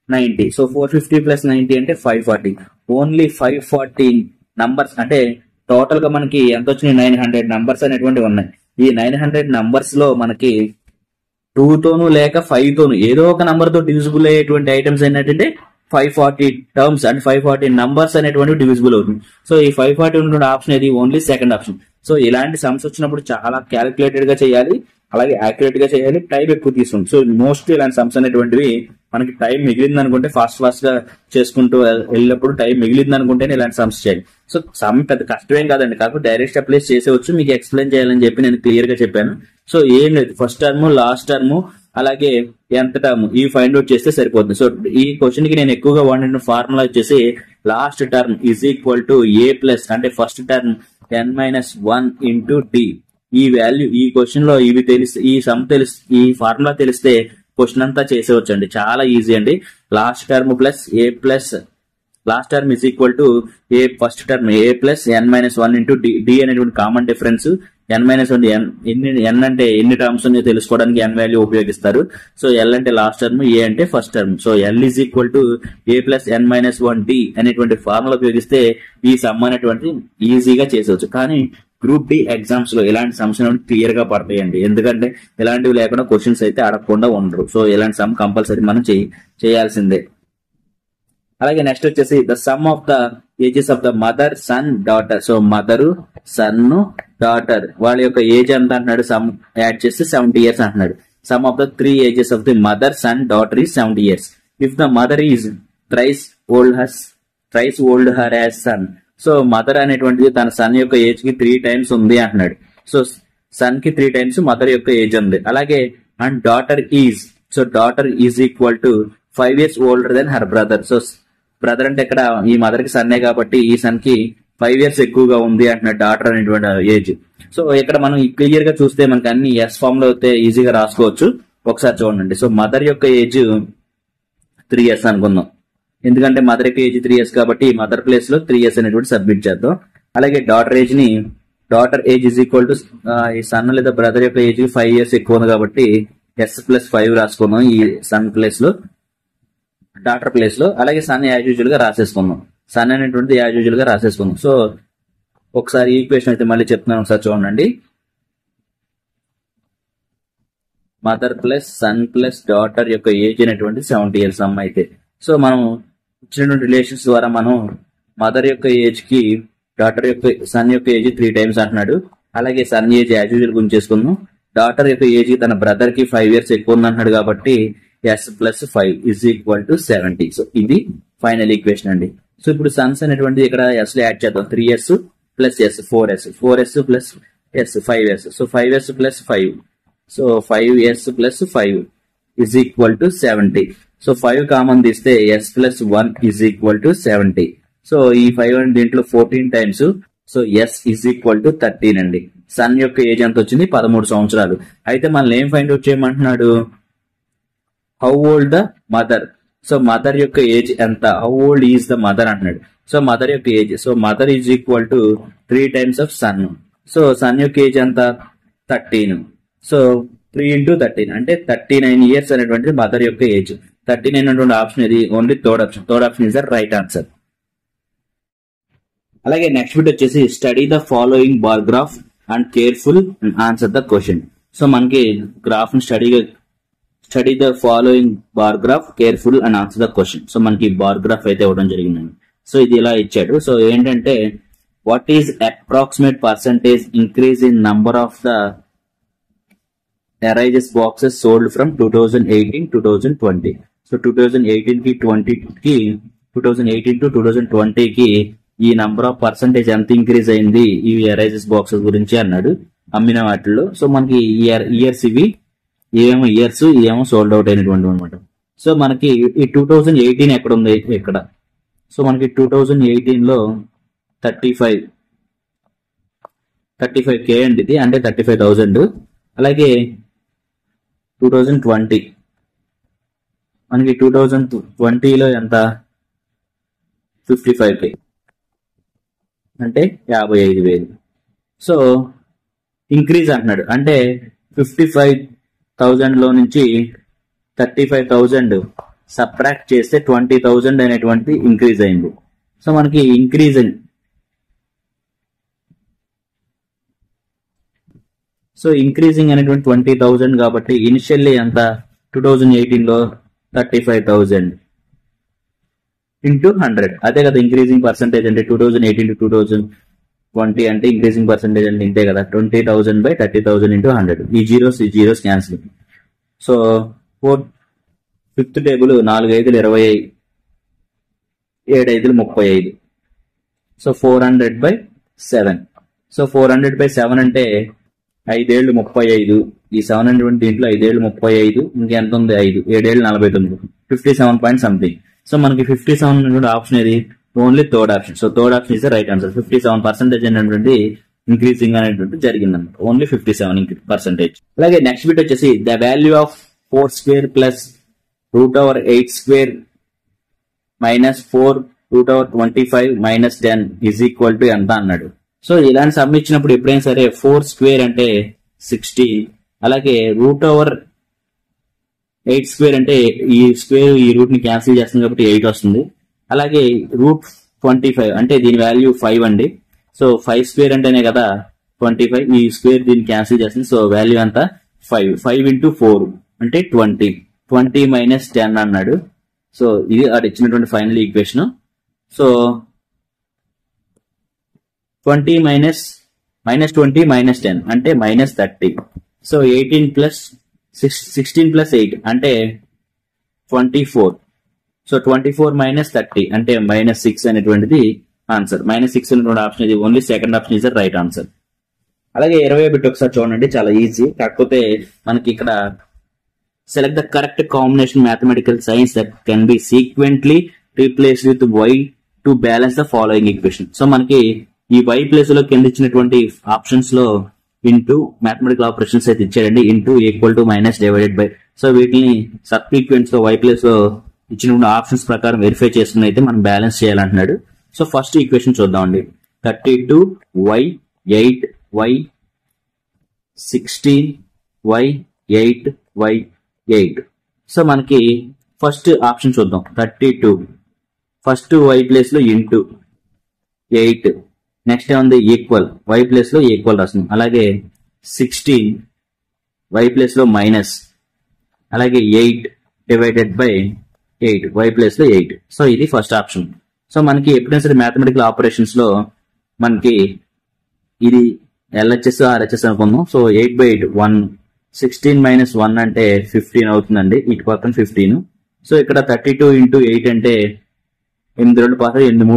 S1: 90. సో 450 ప్లస్ 90 అంటే 540. ఓన్లీ 540 నంబర్స్ అంటే టోటల్ గా మనకి ఎంత వచ్చినాయి 900 నంబర్స్ అనేటువంటివి ఉన్నాయి. ఈ 900 నంబర్స్ లో మనకి 2 తోనూ లేక 5 తోనూ ఏదో ఒక నంబర్ తో డివిజిబుల్ అయ్యేటువంటి ఐటమ్స్ ఏంటంటే 540 టర్మ్స్ అండ్ 540 నంబర్స్ అనేటువంటి డివిజిబుల్ అవుతుంది. సో ఈ 540 ఉన్నటువంటి ఆప్షన్ ఏది ఓన్లీ సెకండ్ ఆప్షన్. సో ఇలాంటి సమ్స్ వచ్చినప్పుడు చాలా క్యాలిక్యులేటెడ్ గా చేయాలి, అలాగే యాక్యురేట్ గా చేయాలి, టైం ఎక్కువ తీసుకుంటుంది. సో మోస్ట్ ఇలాంటి సమ్స్ అనేటువంటివి మనకి టైం మిగిలింది అనుకుంటే ఫాస్ట్ గా చేసుకుంటూ వెళ్ళినప్పుడు టైం మిగిలింది అనుకుంటేనే ఇలాంటి సమ్స్ చేయాలి. సో సమ్ పెద్ద కష్టమేం కాదండి, కాకపోతే డైరెక్ట్ అప్లై చేసేవచ్చు. మీకు ఎక్స్ప్లెయిన్ చేయాలని చెప్పి నేను క్లియర్ గా చెప్పాను. సో ఏం లేదు, ఫస్ట్ టర్మ్, లాస్ట్ టర్మ్, అలాగే ఎంత టర్మ్ ఈ ఫైండ్ అవుట్ చేస్తే సరిపోతుంది. సో ఈ క్వశ్చన్ కి నేను ఎక్కువగా వాడిన ఫార్ములా వచ్చేసి last term is equal to A plus అంటే first term n-1 into d. ఈ వాల్యూ ఈ క్వశ్చన్ లో ఇవి తెలిస్తే, ఈ సమ్ తెలిస్తే, ఈ ఫార్ములా తెలిస్తే క్వశ్చన్ అంతా చేసేవచ్చు అండి. చాలా ఈజీ అండి. Last term plus A plus last term is equal to A first term A plus n-1 into D. D అనేటువంటి కామన్ డిఫరెన్స్. n-1 n అంటే ఎన్ని టర్మ్స్ ఉన్నాయో తెలుసుకోవడానికి n వాల్యూ ఉపయోగిస్తారు. సో l అంటే లాస్ట్ టర్మ్, ఏ అంటే first term. So l is equal to A plus n-1 D అనేటువంటి ఫార్ములా ఉపయోగిస్తే ఈ సమ్ అనేటువంటి ఈజీగా చేసేవచ్చు. కానీ గ్రూప్ డి ఎగ్జామ్స్ లో ఇలాంటి సమ్స్ క్లియర్ గా పడతాయండి. ఎందుకంటే ఇలాంటివి లేకుండా క్వశ్చన్స్ అయితే అడగకుండా ఉండరు. సో ఇలాంటి సమ్ కంపల్సరీ మనం చేయాల్సిందే. అలాగే నెక్స్ట్ వచ్చేసి the sum of the ages of the mother, son, daughter. So mother, son, daughter వాళ్ళ యొక్క ఏజ్ ఎంత అంటున్నాడు, సమ్ యాడ్ చేస్తే 70 years అంటున్నాడు. Sum of the 3 ages of the mother, son, daughter is 70 years. If the mother is thrice old her as son. So mother అనేటువంటిది తన సన్ యొక్క ఏజ్ కి 3 times ఉంది అంటున్నాడు. సో సన్ కి 3 times మదర్ యొక్క ఏజ్ ఉంది. అలాగే and daughter is equal to 5 years older than her brother. So brother అంటే ఇక్కడ ఈ మదర్ కి సన్నే కాబట్టి ఈ సన్ కి 5 years ఎక్కువగా ఉంది అంటున్నాడు డాటర్ అనేటువంటి ఏజ్. సో ఇక్కడ మనం క్లియర్ గా చూస్తే మనకి అన్ని ఎస్ ఫామ్ లో అయితే ఈజీగా రాసుకోవచ్చు. ఒకసారి చూడండి. సో మదర్ యొక్క ఏజ్ 3 years అనుకుందాం, ఎందుకంటే మదర్ యొక్క ఏజ్ 3 years కాబట్టి మదర్ ప్లేస్ లో 3 years అనేటువంటి సబ్మిట్ చేద్దాం. అలాగే daughter age is equal to ఈ సన్ లేదా బ్రదర్ యొక్క ఏజ్ 5 years ఎక్కువ ఉంది కాబట్టి s+5 రాసుకుందాం ఈ సన్ ప్లేస్ లో, డాటర్ ప్లేస్ లో. అలాగే సన్ యాజ్ యూజువల్ గా రాసేసుకుందాం. సన్ అనేటువంటిది యాజ్ యూజువల్ గా రాసేసుకుందాం. సో ఒకసారి ఈక్వేషన్ అయితే మళ్ళీ చెప్తున్నాను, ఒకసారి చూడండి. Mother plus son plus daughter యొక్క ఏజ్ అనేటువంటి 70 years సమ్ అయితే. సో మనం ఇచ్చినటువంటి రిలేషన్స్ ద్వారా మనం మదర్ యొక్క ఏజ్ కి డాటర్ యొక్క సన్ యొక్క ఏజ్ 3 times అంటున్నాడు. అలాగే సన్ ఏజ్ యాజ్ యూజువల్ గురించి చేసుకుందాం. డాటర్ యొక్క ఏజ్ తన బ్రదర్ కి 5 years ఎక్కువ ఉంది అంటున్నాడు కాబట్టి s+5 is equal to 70. So ఇది ఫైనల్ ఈక్వేషన్ అండి. సో ఇప్పుడు సన్స్ అనేటువంటిది ఇక్కడ s లో యాడ్ చేద్దాం. 3s plus s 4s plus s 5s. So 5s plus 5, so 5s plus 5 is equal to 70. So 5 common తీస్తే s+1 is equal to 70. So ఈ 5 అని దీంట్లో 14 times. So s is equal to 13 అండి. సన్ యొక్క ఏజ్ ఎంత వచ్చింది, 13 సంవత్సరాలు. అయితే మనల్ని ఏం ఫైండ్ అవుట్ చేయమంటున్నాడు, how old the mother. So mother యొక్క ఏజ్ ఎంత, how old is the mother అంటున్నాడు. సో మదర్ యొక్క age, so mother is equal to 3 times of son. So son యొక్క ఏజ్ ఎంత 13. సో 3 into 13 అంటే 39 years అనేటువంటిది మదర్ యొక్క ఏజ్. 39 అనేటువంటి ఆప్షన్ ఇది only third option is the right answer. అలాగే నెక్స్ట్ బిట్ వచ్చేసి study the following bar graph and careful answer the question. So మనకి graph study the following bar graph careful and answer the question. So మనకి బార్ గ్రాఫ్ అయితే ఇవ్వడం జరిగిందండి. సో ఇది ఇలా ఇచ్చాడు. సో ఏంటంటే what is approximate percentage increase in number of the arises boxes sold from 2018-2020. So 2018 to 2020 కి ఈ నంబర్ ఆఫ్ పర్సంటేజ్ ఎంత ఇంక్రీజ్ అయింది ఈ అరైజెస్ బాక్సెస్ గురించి అన్నాడు అమ్మిన వాటిల్లో. సో మనకి ఇయర్స్ ఇవి, ఏమో ఇయర్స్, ఏమో సోల్డ్ అవుట్ అయినటువంటి అనమాట. సో మనకి ఈ 2018 ఎక్కడ ఉంది ఇక్కడ. సో మనకి 2018 లో 35K అండి ఇది, అంటే 35,000. అలాగే 2020 మనకి 2020 లో ఎంత 55K. అంటే 55,000. సో ఇంక్రీజ్ అంటున్నాడు అంటే 55,000 లో నుంచి 35,000 సబ్ట్రాక్ట్ చేస్తే 20,000 అనేటువంటి ఇంక్రీజ్ అయింది. సో మనకి ఇంక్రీజ్ ఇంక్రీజింగ్ అనేటువంటి 20,000 కాబట్టి ఇనిషియల్లీ ఎంత 2018 లో 35,000 ఇంటూ 100. అదే కదా ఇంక్రీజింగ్ పర్సెంటేజ్ అంటే 2018 to 2020 అంటే ఇంక్రీజింగ్ పర్సెంటేజ్ అంటే ఇంతే కదా 20,000 by 30,000 ఇంటూ 100. ఈ zeros cancel. So fifth table 4 5 25, 7 5 35. So 400/7. So 400/7 అంటే 5 ఏళ్ళు 35. ఈ 7 అనేటువంటి దీంట్లో 5 ఏళ్ళు 35 ఇంకెంత ఉంది 5 7 ఏళ్ళు 49 57 పాయింట్ సంథింగ్. సో మనకి 57 అనేటువంటి ఆప్షన్ ఏది only third option. So third option is the right answer. 57% అనేటువంటి ఇంక్రీజింగ్ అనేటువంటి జరిగిందన్నమాట. ఓన్లీ 57%. అలాగే నెక్స్ట్ బిట్ వచ్చేసి the value of 4 square plus √8 square minus 4 √25 minus 10 is equal to ఎంత అన్నాడు. సో ఇలాంటి సమ్ ఇచ్చినప్పుడు ఎప్పుడైనా సరే 4 square అంటే 60, అలాగే √8 square అంటే ఈ స్క్వేర్ ఈ రూట్ ని క్యాన్సిల్ చేస్తుంది కాబట్టి 8 వస్తుంది. అలాగే √25 అంటే దీని వాల్యూ 5 అండి. సో 5 square అంటేనే కదా 25, ఈ స్క్వేర్ దీన్ని క్యాన్సిల్ చేస్తుంది. సో వాల్యూ అంతా 5 ఇంటూ 4 అంటే 20 మైనస్ 10 అన్నాడు. సో ఇది అది ఇచ్చినటువంటి final equation. So 20 minus 20 minus 10 అంటే -30. సో 18 ప్లస్ 16 ప్లస్ 8 అంటే 24. సో 24 మైనస్ 30 అంటే -6 అనేటువంటిది ఆన్సర్. -6 అనేటువంటి ఆప్షన్ ఇది only second option is the right answer. అలాగే 20 బిట్ ఒకసారి చూడండి, చాలా ఈజీ. కాకపోతే మనకి ఇక్కడ select the correct combination mathematical signs that can be sequentially replace with y to balance the following equation. So మనకి ఈ y ప్లేస్ లో కింద ఇచ్చినటువంటి ఆప్షన్స్ లో ఇంటూ మ్యాథమెటికల్ ఆపరేషన్స్ అయితే ఇచ్చాడండి. Into equal to minus divided by. So వీటిని సబ్సీక్వెంట్స్ లో y ప్లేస్ లో ఇచ్చిన ఆప్షన్స్ ప్రకారం వెరిఫై చేసుకుని అయితే మనం బ్యాలెన్స్ చేయాలంటున్నాడు. సో ఫస్ట్ ఈక్వేషన్ చూద్దామండి. 32y 8y 16y 8y 8. So మనకి ఫస్ట్ ఆప్షన్ చూద్దాం. 32 ఫస్ట్ y ప్లేస్ లో ఇంటూ 8, నెక్స్ట్ ఏముంది ఈక్వల్, y ప్లేస్ లో ఈక్వల్ రాస్తుంది. అలాగే 16 y ప్లేస్ లో మైనస్, అలాగే 8 డివైడెడ్ బై 8 y ప్లేస్ లో 8. సో ఇది ఫస్ట్ ఆప్షన్. సో మనకి ఎప్పుడైనా సరే మ్యాథమెటికల్ ఆపరేషన్స్ లో మనకి ఇది LHS RHS అనుకుందాం. సో 8/8 1, 16 మైనస్ 1 అంటే 15 అవుతుందండి. ఇటు పక్కన 15. సో ఇక్కడ 32 ఇంటూ 8 అంటే 8 2 8 3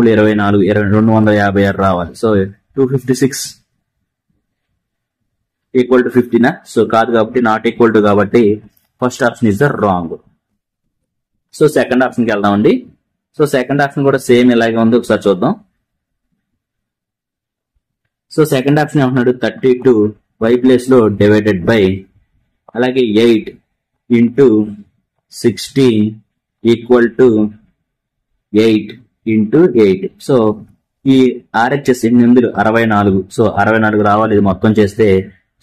S1: 24 256 రావాలి. So 256 equal to 15. సో కాదు కాబట్టి నాట్ ఈక్వల్ టు కాబట్టి first option is the wrong. So second ఆప్షన్కి వెళ్దామండి. సో సెకండ్ ఆప్షన్ కూడా సేమ్ ఇలాగే ఉంది, ఒకసారి చూద్దాం. సో సెకండ్ ఆప్షన్ ఏమంటున్నాడు 32 y ప్లేస్ లో డివైడెడ్ బై, అలాగే 8 into 16 equal to 8 into 8. So ఈ RHS 64. సో 64 రావాలి ఇది మొత్తం చేస్తే.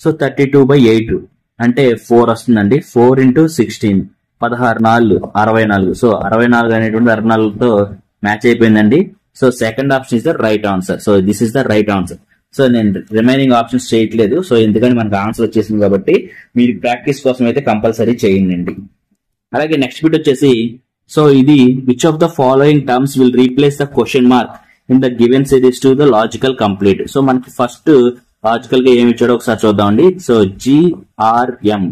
S1: సో 32/8 అంటే 4 వస్తుందండి. 4 ఇంటూ 16 16 4 64. సో 64 అనేటువంటి 64తో మ్యాచ్ అయిపోయిందండి. So second option is the right answer. So this is the right answer. So నేను రిమైనింగ్ ఆప్షన్స్ చేయట్లేదు. సో ఎందుకంటే మనకు ఆన్సర్ వచ్చేసింది కాబట్టి మీరు ప్రాక్టీస్ కోసం అయితే కంపల్సరీ చేయండి. అలాగే నెక్స్ట్ బిట్ వచ్చేసి, సో ఇది which of the following terms will replace the question mark in the given series to the logical complete. So మనకి ఫస్ట్ లాజికల్ గా ఏమి ఇచ్చాడో ఒకసారి చూద్దామండి. So GRM.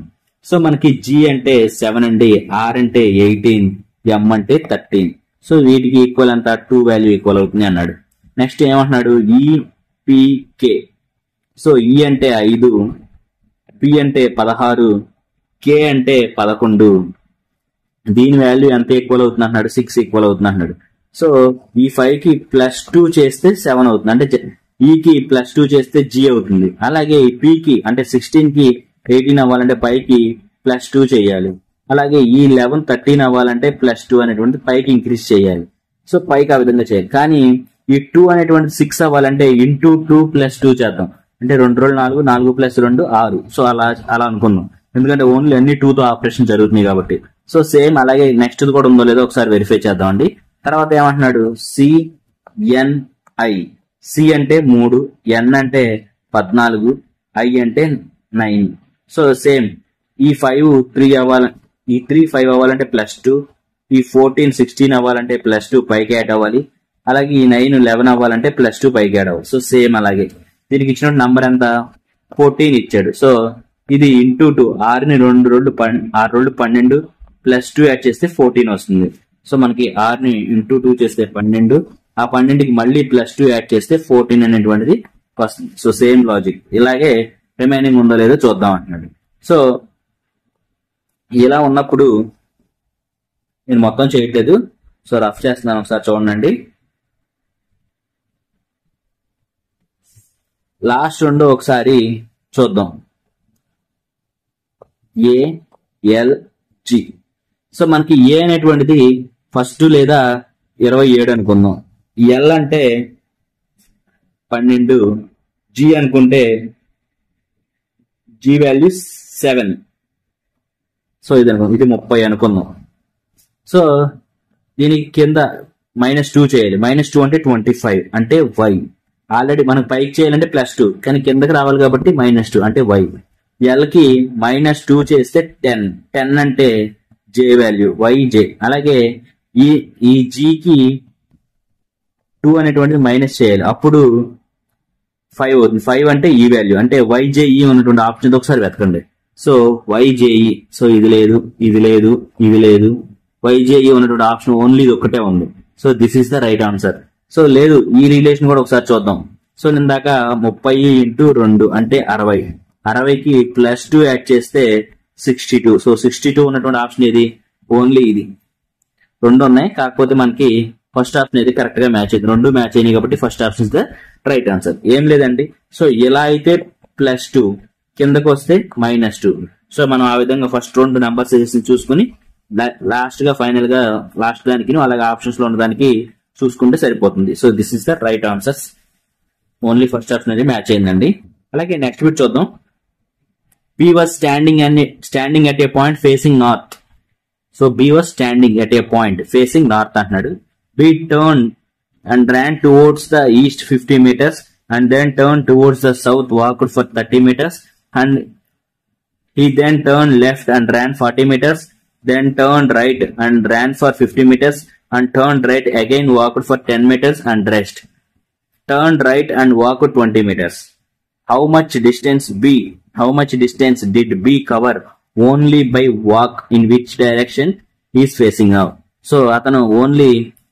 S1: సో మనకి G అంటే 7 అండి, R అంటే 18, M అంటే 13. సో వీటికి ఈక్వల్ అంతా 2 వాల్యూ ఈక్వల్ అవుతుంది అన్నాడు. నెక్స్ట్ ఏమంటున్నాడు EPK. సో E అంటే 5, P అంటే 16, K అంటే 11. దీని వాల్యూ ఎంత ఈక్వల్ అవుతుంది అంటున్నాడు, 6 ఈక్వల్ అవుతుంది అంటున్నాడు. సో ఈ 5 కి +2 చేస్తే 7 అవుతుంది, అంటే E కి +2 చేస్తే G అవుతుంది. అలాగే ఈ P కి అంటే 16 కి 18 అవ్వాలంటే పైకి +2 చేయాలి. అలాగే ఈ 11 13 అవ్వాలంటే +2 అనేటువంటి పైకి ఇంక్రీజ్ చేయాలి. సో పైకి ఆ విధంగా చేయాలి. కానీ ఈ 2 అనేటువంటి 6 అవ్వాలంటే ఇంటూ 2 + 2 చేద్దాం. అంటే 2 2 4, 4 + 2 6. సో అలా అనుకుందాం, ఎందుకంటే ఓన్లీ అన్ని 2 తో ఆపరేషన్ జరుగుతుంది కాబట్టి. సో సేమ్ అలాగే నెక్స్ట్ కూడా ఉందో లేదో ఒకసారి వెరిఫై చేద్దామండి. తర్వాత ఏమంటున్నాడు, CNI. సి అంటే 3, N అంటే 14, I అంటే 9. సో సేమ్ ఈ 5 3 అవ్వాలి, ఈ 3 5 అవ్వాలంటే +2, ఈ 14 16 అవ్వాలంటే +2 పైకి యాడ్ అవ్వాలి, అలాగే ఈ 9 11 అవ్వాలంటే +2 పైకి యాడ్ అవ్వాలి. సో సేమ్ అలాగే దీనికి ఇచ్చిన నంబర్ ఎంత 14 ఇచ్చాడు. సో ఇది ఇంటూ 2, 6ని 2 2 6 12 +2 యాడ్ చేస్తే 14 వస్తుంది. సో మనకి 6ని ఇంటూ 2 చేస్తే 12, ఆ 12కి మళ్ళీ +2 యాడ్ చేస్తే 14 అనేటువంటిది వస్తుంది. So same logic. ఇలాగే రిమైనింగ్ ఉందో లేదో చూద్దాం అంటున్నాడు. సో ఇలా ఉన్నప్పుడు నేను మొత్తం చేయట్లేదు, సో రఫ్ చేస్తున్నాను, ఒకసారి చూడండి. లాస్ట్ రెండు ఒకసారి చూద్దాం. ALG. సో మనకి ఏ అనేటువంటిది ఫస్ట్ లేదా 27 అనుకుందాం. ఎల్ అంటే 12, జి అనుకుంటే జి వాల్యూ 7. సో ఇది 30 అనుకుందాం. సో దీనికి కింద -2 చేయాలి. -2 అంటే 25 అంటే y. ఆల్రెడీ మనకు పైకి చేయాలంటే +2, కానీ కిందకి రావాలి కాబట్టి -2 అంటే y. ఎల్ కి -2 చేస్తే 10 అంటే j వాల్యూ yj. అలాగే ఈ g కి 2 అనేటువంటిది మైనస్ చేయాలి, అప్పుడు 5 అవుతుంది. 5 అంటే ఈ వాల్యూ అంటే yje ఉన్నటువంటి ఆప్షన్ ఒకసారి వెతకండి. So yje. సో ఇది లేదు, ఇది లేదు, ఇది లేదు, yje ఉన్నటువంటి ఆప్షన్ ఓన్లీ ఇది ఒక్కటే ఉంది. So this is the right answer. So లేదు, ఈ రిలేషన్ కూడా ఒకసారి చూద్దాం. సో ఇందాక 30 × 2 అంటే 60. 60కి +2 యాడ్ చేస్తే 62. సో 62 ఉన్నటువంటి ఆప్షన్ ఏది, ఓన్లీ ఇది. 2 ఉన్నాయి, కాకపోతే మనకి ఫస్ట్ ఆప్షన్ అయితే కరెక్ట్ గా మ్యాచ్ అయింది. 2 మ్యాచ్ అయినాయి కాబట్టి first option is the right answer. ఏం లేదండి. సో ఇలా అయితే +2, కిందకు వస్తే -2. సో మనం ఆ విధంగా ఫస్ట్ 2 నెంబర్స్ చూసుకుని లాస్ట్ గా ఫైనల్ గా లాస్ట్ దానికి అలాగే ఆప్షన్స్ లో ఉన్న దానికి చూసుకుంటే సరిపోతుంది. So this is the right answers. Only first option అనేది మ్యాచ్ అయిందండి. అలాగే నెక్స్ట్ బిట్ చూద్దాం. B was standing at a point facing north. So B was standing at a point facing north అంటున్నాడు. B turned and ran towards the east 50 meters and then turned towards the south, walked for 30 meters and he then turned left and ran 40 meters, then turned right and ran for 50 meters and turned right again, walked for 10 meters and rest. Turned right and walked 20 meters. How much distance did B cover only by walk? In which direction he is facing now? So అతను ఓన్లీ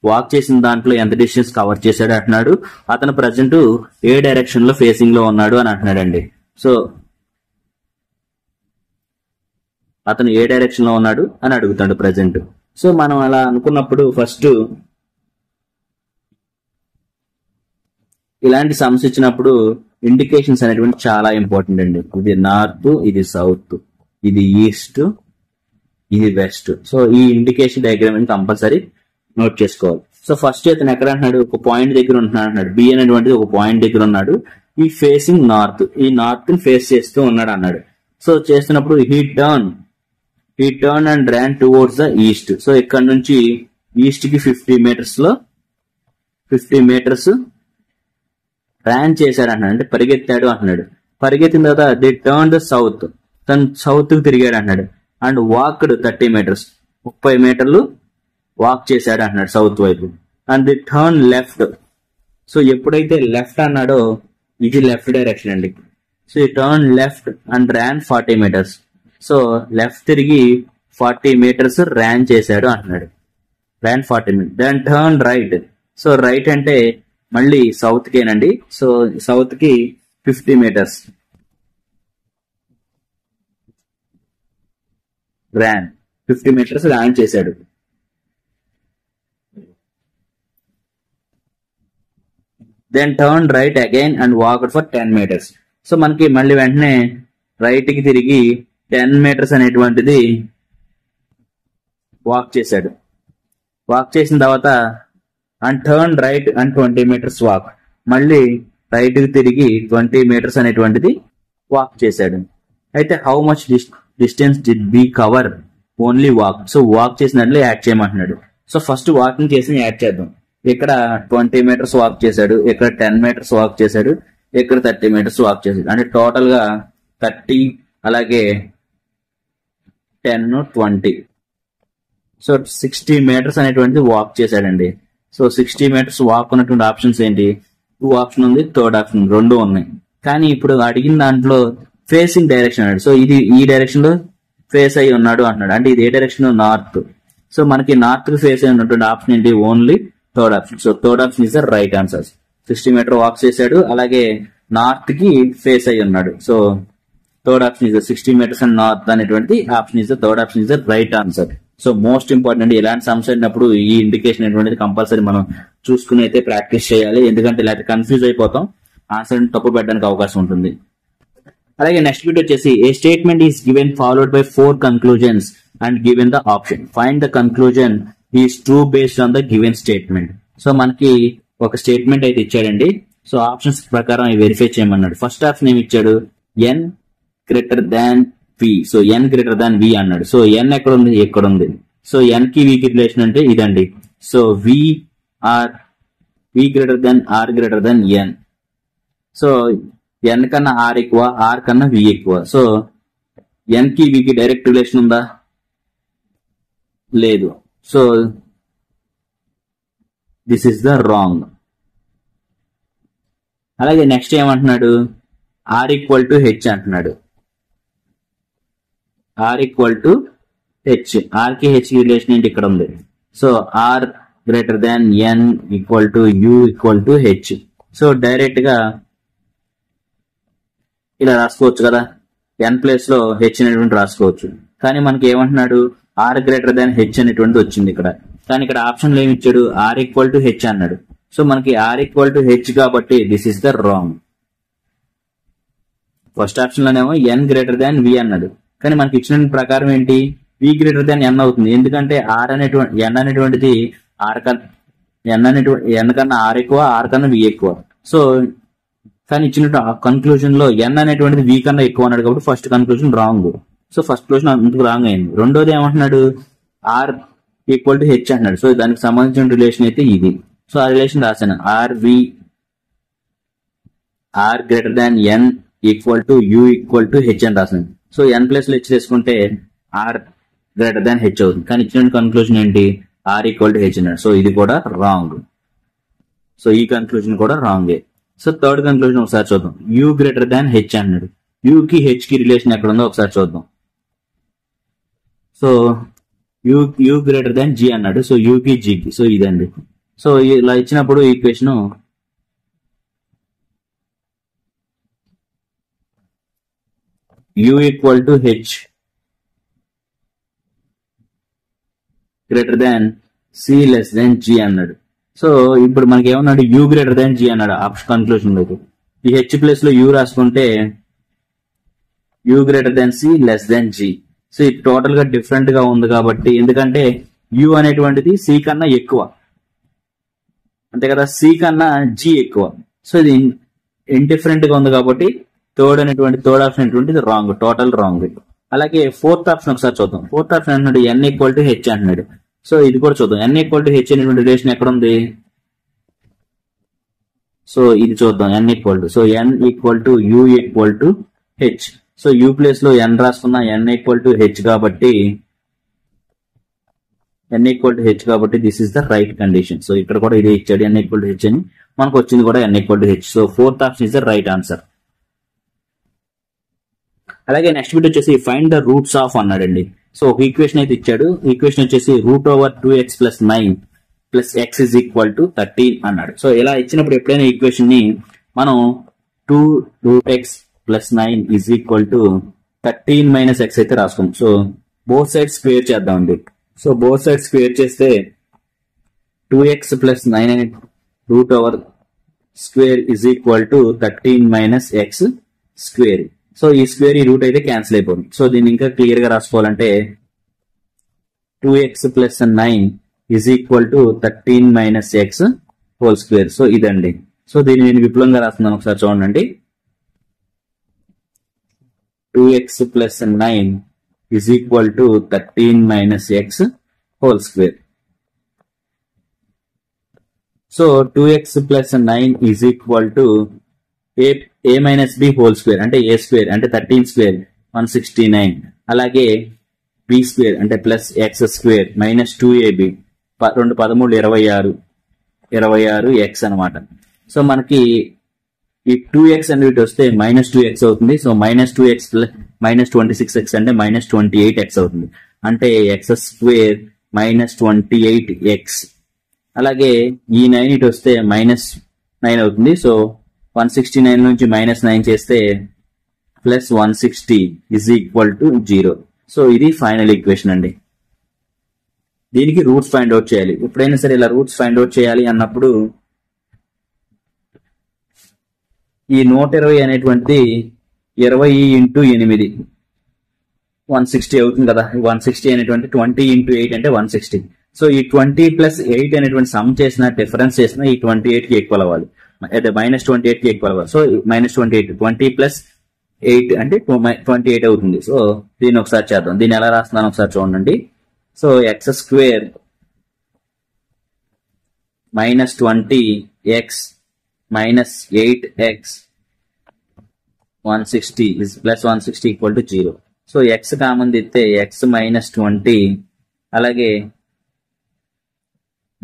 S1: వాక్ చేసిన దాంట్లో ఎంత డిస్టెన్స్ కవర్ చేశాడు అంటున్నాడు. అతను ప్రజెంట్ ఏ డైరెక్షన్ లో ఫేసింగ్ లో ఉన్నాడు అని అంటున్నాడండి. సో అతను ఏ డైరెక్షన్ లో ఉన్నాడు అని అడుగుతాడు ప్రజెంట్. సో మనం అలా అనుకున్నప్పుడు ఫస్ట్ ఇలాంటి సమ్స్ ఇచ్చినప్పుడు ఇండికేషన్స్ అనేటువంటి చాలా ఇంపార్టెంట్ అండి. ఇది నార్త్, ఇది సౌత్, ఇది ఈస్ట్, ఇది వెస్ట్. సో ఈ ఇండికేషన్ డయాగ్రామ్ కంపల్సరీ నోట్ చేసుకోవాలి. సో ఫస్ట్ ఇతను ఎక్కడ అంటున్నాడు, ఒక పాయింట్ దగ్గర ఉంటున్నాడు అంటున్నాడు. బి అనేటువంటిది ఒక పాయింట్ దగ్గర ఉన్నాడు. ఈ ఫేసింగ్ నార్త్, ఈ నార్త్ ని ఫేస్ చేస్తూ ఉన్నాడు అన్నాడు. సో చేస్తున్నప్పుడు he turn and ran towards the east. So ఇక్కడ నుంచి ఈస్ట్ కి 50 మీటర్స్ ర్యాన్ చేశాడు అంటున్నాడు, అంటే పరిగెత్తాడు అంటున్నాడు. పరిగెత్తిన తర్వాత ది టర్న్ ద సౌత్, తను సౌత్ కి తిరిగాడు అంటున్నాడు. అండ్ వాక్డ్ 30 మీటర్స్, 30 మీటర్లు వాక్ చేశాడు అంటున్నాడు సౌత్ వైపు. And the turn left. So ఎప్పుడైతే లెఫ్ట్ అన్నాడో ఇది లెఫ్ట్ డైరెక్షన్ అండి. సో ఈ turn left and ran 40 metres. So left తిరిగి 40 మీటర్స్ ర్యాన్ చేశాడు అంటున్నాడు. Ran 40 metres. Then turn right. So right అంటే మళ్ళీ సౌత్ కేనండి. సో సౌత్ కి 50 మీటర్స్ ర్యాన్, 50 మీటర్స్ ర్యాన్ చేశాడు. Then turn right again and walked for 10 metres. So మనకి మళ్ళీ వెంటనే రైట్ కి తిరిగి 10 మీటర్స్ అనేటువంటిది వాక్ చేశాడు. వాక్ చేసిన తర్వాత and turn right and 20 metres walk. మళ్ళీ రైట్ కి తిరిగి 20 మీటర్స్ అనేటువంటిది వాక్ చేశాడు. అయితే how much distance did be cover only walk. So walk చేసినట్లు యాడ్ చేయమంటున్నాడు. సో ఫస్ట్ వాకింగ్ చేసి యాడ్ చేద్దాం. ఇక్కడ 20 మీటర్స్ వాక్ చేశాడు, ఇక్కడ 10 మీటర్స్ వాక్ చేశాడు, ఇక్కడ 30 మీటర్స్ వాక్ చేశాడు. అంటే టోటల్ గా 30 అలాగే 10 20, సో 60 మీటర్స్ అనేటువంటిది వాక్ చేశాడండి. సో 60 మీటర్స్ వాక్ ఉన్నటువంటి ఆప్షన్స్ ఏంటి? 2 ఆప్షన్ ఉంది, థర్డ్ ఆప్షన్ రెండు ఉన్నాయి. కానీ ఇప్పుడు అడిగిన దాంట్లో ఫేసింగ్ డైరెక్షన్ అన్నాడు. సో ఇది ఈ డైరెక్షన్ లో ఫేస్ అయి ఉన్నాడు అంటున్నాడు. అంటే ఇది ఏ డైరెక్షన్? నార్త్. సో మనకి నార్త్ కి ఫేస్ అయి ఉన్నటువంటి ఆప్షన్ ఏంటి? Only third option. So third option is the right answer. 60 metre walk చేశాడు, అలాగే నార్త్ కి ఫేస్ అయి ఉన్నాడు. So third option is the 60 metres and north అనేటువంటి option is the third option is the right answer. So most important, ఇలాంటి సమస్య అయినప్పుడు ఈ ఇండికేషన్ అనేటువంటిది కంపల్సరీ మనం చూసుకుని అయితే ప్రాక్టీస్ చేయాలి. ఎందుకంటే లేకపోతే కన్ఫ్యూజ్ అయిపోతాం, ఆన్సర్ తప్పు పెట్టడానికి అవకాశం ఉంటుంది. అలాగే నెక్స్ట్ బిట్ వచ్చేసి a statement is given followed by 4 conclusions and given the option. Find the conclusion is true based on the given statement. So మనకి ఒక స్టేట్మెంట్ అయితే ఇచ్చాడండి. సో ఆప్షన్స్ ప్రకారం వెరిఫై చేయమన్నాడు. ఫస్ట్ ఆప్షన్ ఏమి ఇచ్చాడు? N greater than V. So N greater than V అన్నాడు. సో ఎన్ ఎక్కడ ఉంది? ఎక్కడ ఉంది. సో ఎన్ కి వి కి రిలేషన్ అంటే ఇదండి. So V greater than R greater than N. So N కన్నా ఆర్ ఎక్కువ, ఆర్ కన్నా వి ఎక్కువ. సో ఎన్ కి వి కి డైరెక్ట్ రిలేషన్ ఉందా? లేదు. So this is the wrong. అలాగే నెక్స్ట్ ఏమంటున్నాడు? ఆర్ ఈక్వల్ టు హెచ్ అంటున్నాడు. R equal to H. R కి హెచ్ రిలేషన్ ఏంటి? ఇక్కడ ఉంది. So R greater than N equal to U equal to H. So direct గా ఇలా రాసుకోవచ్చు కదా, ఎన్ ప్లేస్ లో హెచ్ అనేటువంటి రాసుకోవచ్చు. కానీ మనకి ఏమంటున్నాడు? ఆర్ గ్రేటర్ దాన్ హెచ్ అనేటువంటి వచ్చింది ఇక్కడ. కానీ ఇక్కడ ఆప్షన్ లో ఏమి ఇచ్చాడు? ఆర్ ఈక్వల్ టు హెచ్ అన్నాడు. సో మనకి ఆర్ ఈక్వల్ టు హెచ్ కాబట్టి this is the wrong. First option లోనేమో ఎన్ గ్రేటర్ దాన్ వి అన్నాడు, కానీ మనకి ఇచ్చిన ప్రకారం ఏంటి? వి గ్రేటర్ దాన్ ఎన్ అవుతుంది. ఎందుకంటే ఆర్ అనేటువంటి ఎన్ అనేటువంటిది ఆర్ ఎన్ కన్నా ఆర్ ఎక్కువ, ఆర్ కన్నా వి ఎక్కువ. సో కానీ ఇచ్చినట్టు కన్క్లూజన్ లో ఎన్ అనేటువంటిది వి కన్నా ఎక్కువ అన్నాడు కాబట్టి first conclusion wrong. So first conclusion అందుకు రాంగ్ అయింది. రెండోది ఏమంటున్నాడు? ఆర్ ఈక్వల్ టు హెచ్ అంటున్నాడు. సో దానికి సంబంధించిన రిలేషన్ అయితే ఇది. సో ఆ రిలేషన్ రాశాను. R greater than N equal to U equal to H అని రాశాను. సో ఎన్ ప్లస్ లో హెచ్ తీసుకుంటే ఆర్ గ్రేటర్ దాన్ హెచ్ అవుతుంది. కానీ ఇచ్చిన కన్క్లూజన్ ఏంటి? ఆర్ ఈక్వల్ టు హెచ్ అన్నాడు. సో ఇది కూడా రాంగ్. సో ఈ కన్క్లూజన్ కూడా రాంగే. సో థర్డ్ కన్క్లూజన్ ఒకసారి చూద్దాం. యూ గ్రేటర్ దాన్ హెచ్ అన్నాడు. యూ కి హెచ్ కి రిలేషన్ ఎక్కడ ఉందో ఒకసారి చూద్దాం. So U greater than G అన్నాడు. సో యూ కి జీ కి. సో ఇదండి. సో ఇలా ఇచ్చినప్పుడు equation U equal to H greater than C less than G అన్నాడు. సో ఇప్పుడు మనకి ఏమన్నాడు? యూ గ్రేటర్ దాన్ జీ అన్నాడు ఆప్షన్ కన్క్లూజన్ లోకి. ఈ హెచ్ ప్లేస్ లో యూ రాసుకుంటే U greater than C less than G. So ఇది టోటల్ గా డిఫరెంట్ గా ఉంది కాబట్టి, ఎందుకంటే యూ అనేటువంటిది సి కన్నా ఎక్కువ, అంతే కదా, సి కన్నా జీ ఎక్కువ. సో ఇది ఇండిఫరెంట్ గా ఉంది కాబట్టి థర్డ్ ఆప్షన్ అనేటువంటిది రాంగ్, టోటల్ రాంగ్. అలాగే ఫోర్త్ ఆప్షన్ ఒకసారి చూద్దాం. ఫోర్త్ ఆప్షన్ అంటున్నాడు ఎన్ ఈక్వల్ టు హెచ్ అంటున్నాడు. సో ఇది కూడా చూద్దాం. ఎన్ ఈక్వల్ టు హెచ్ అనేటువంటి రిలేషన్ ఎక్కడ ఉంది? సో ఇది చూద్దాం. N equal to, so N equal to U equal to H. So U place లో ఎన్ రాసుకున్నా ఎన్ ఈక్వల్ టు హెచ్ కాబట్టి this is the right condition. So ఇక్కడ కూడా ఇదే ఇచ్చాడు, ఎన్ ఈక్వల్ టు హెచ్ అని. మనకు వచ్చింది కూడా N equal to H. So fourth option is the right answer. అలాగే నెక్స్ట్ బిట్ వచ్చేసి ఫైండ్ ద రూట్స్ ఆఫ్ అన్నాడండి. సో ఒక ఈక్వేషన్ అయితే ఇచ్చాడు. ఈక్వేషన్ వచ్చేసి √2x + 9 + x = 13 అన్నాడు. సో ఇలా ఇచ్చినప్పుడు ఎప్పుడైనా ఈక్వేషన్ ని మనం 2√x + 9 = 13 - x అయితే రాసుకుందాం. సో బోత్ సైడ్ స్క్వేర్ చేద్దామండి. సో బోత్ సైడ్ స్క్వేర్ చేస్తే 2x + 9 అనే √2 = 13 - x స్క్వేర్. సో ఈ స్క్వేర్ ఈ రూట్ అయితే క్యాన్సిల్ అయిపోతుంది. సో దీన్ని ఇంకా క్లియర్ గా రాసుకోవాలంటే 2x + 9 is equal to 13 minus X whole square. So ఇదండి. సో దీన్ని నేను విపులంగా రాస్తున్నాను, ఒకసారి చూడండి. 2x plus 9 is equal to 13 minus x whole square. So 2x plus 9 is equal to a minus b whole square అంటే a square అంటే 13 square 169. అలాగే b square అంటే plus x square minus 2ab 2 13 26 x అనమాట. సో మనకి ఈ 2x అనేది వస్తే -2x అవుతుంది. సో -2x ప్లస్ -26x అంటే -28x అవుతుంది. అంటే x స్క్వేర్ -28x. అలాగే ఈ 9 ఇటు వస్తే -9 అవుతుంది. సో 169 నుంచి -9 చేస్తే +160 ఇజ్ ఈక్వల్ టు 0. సో ఇది ఫైనల్ ఈక్వేషన్ అండి. దీనికి రూట్స్ ఫైండ్ అవుట్ చేయాలి. ఎప్పుడైనా సరే ఇలా రూట్స్ ఫైండ్ అవుట్ చేయాలి అన్నప్పుడు ఈ 120 అనేటువంటిది 20 × 8 160 అవుతుంది కదా. 160 అనేటువంటి 20 × 8 అంటే 160. సో ఈ 20 + 8 అనేటువంటి సమ్ చేసిన డిఫరెన్స్ చేసిన ఈ 28 కి ఈక్వల్ అవ్వాలి, అదే -28 కి ఈక్వల్ అవ్వాలి. సో -28 20 + 8 అంటే 28 అవుతుంది. సో దీన్ని ఒకసారి చేద్దాం. దీన్ని ఎలా రాస్తున్నాను ఒకసారి చూడండి. So x square -20x -8x 160 is +160 equal to 0. So x common తీస్తే x -20, అలాగే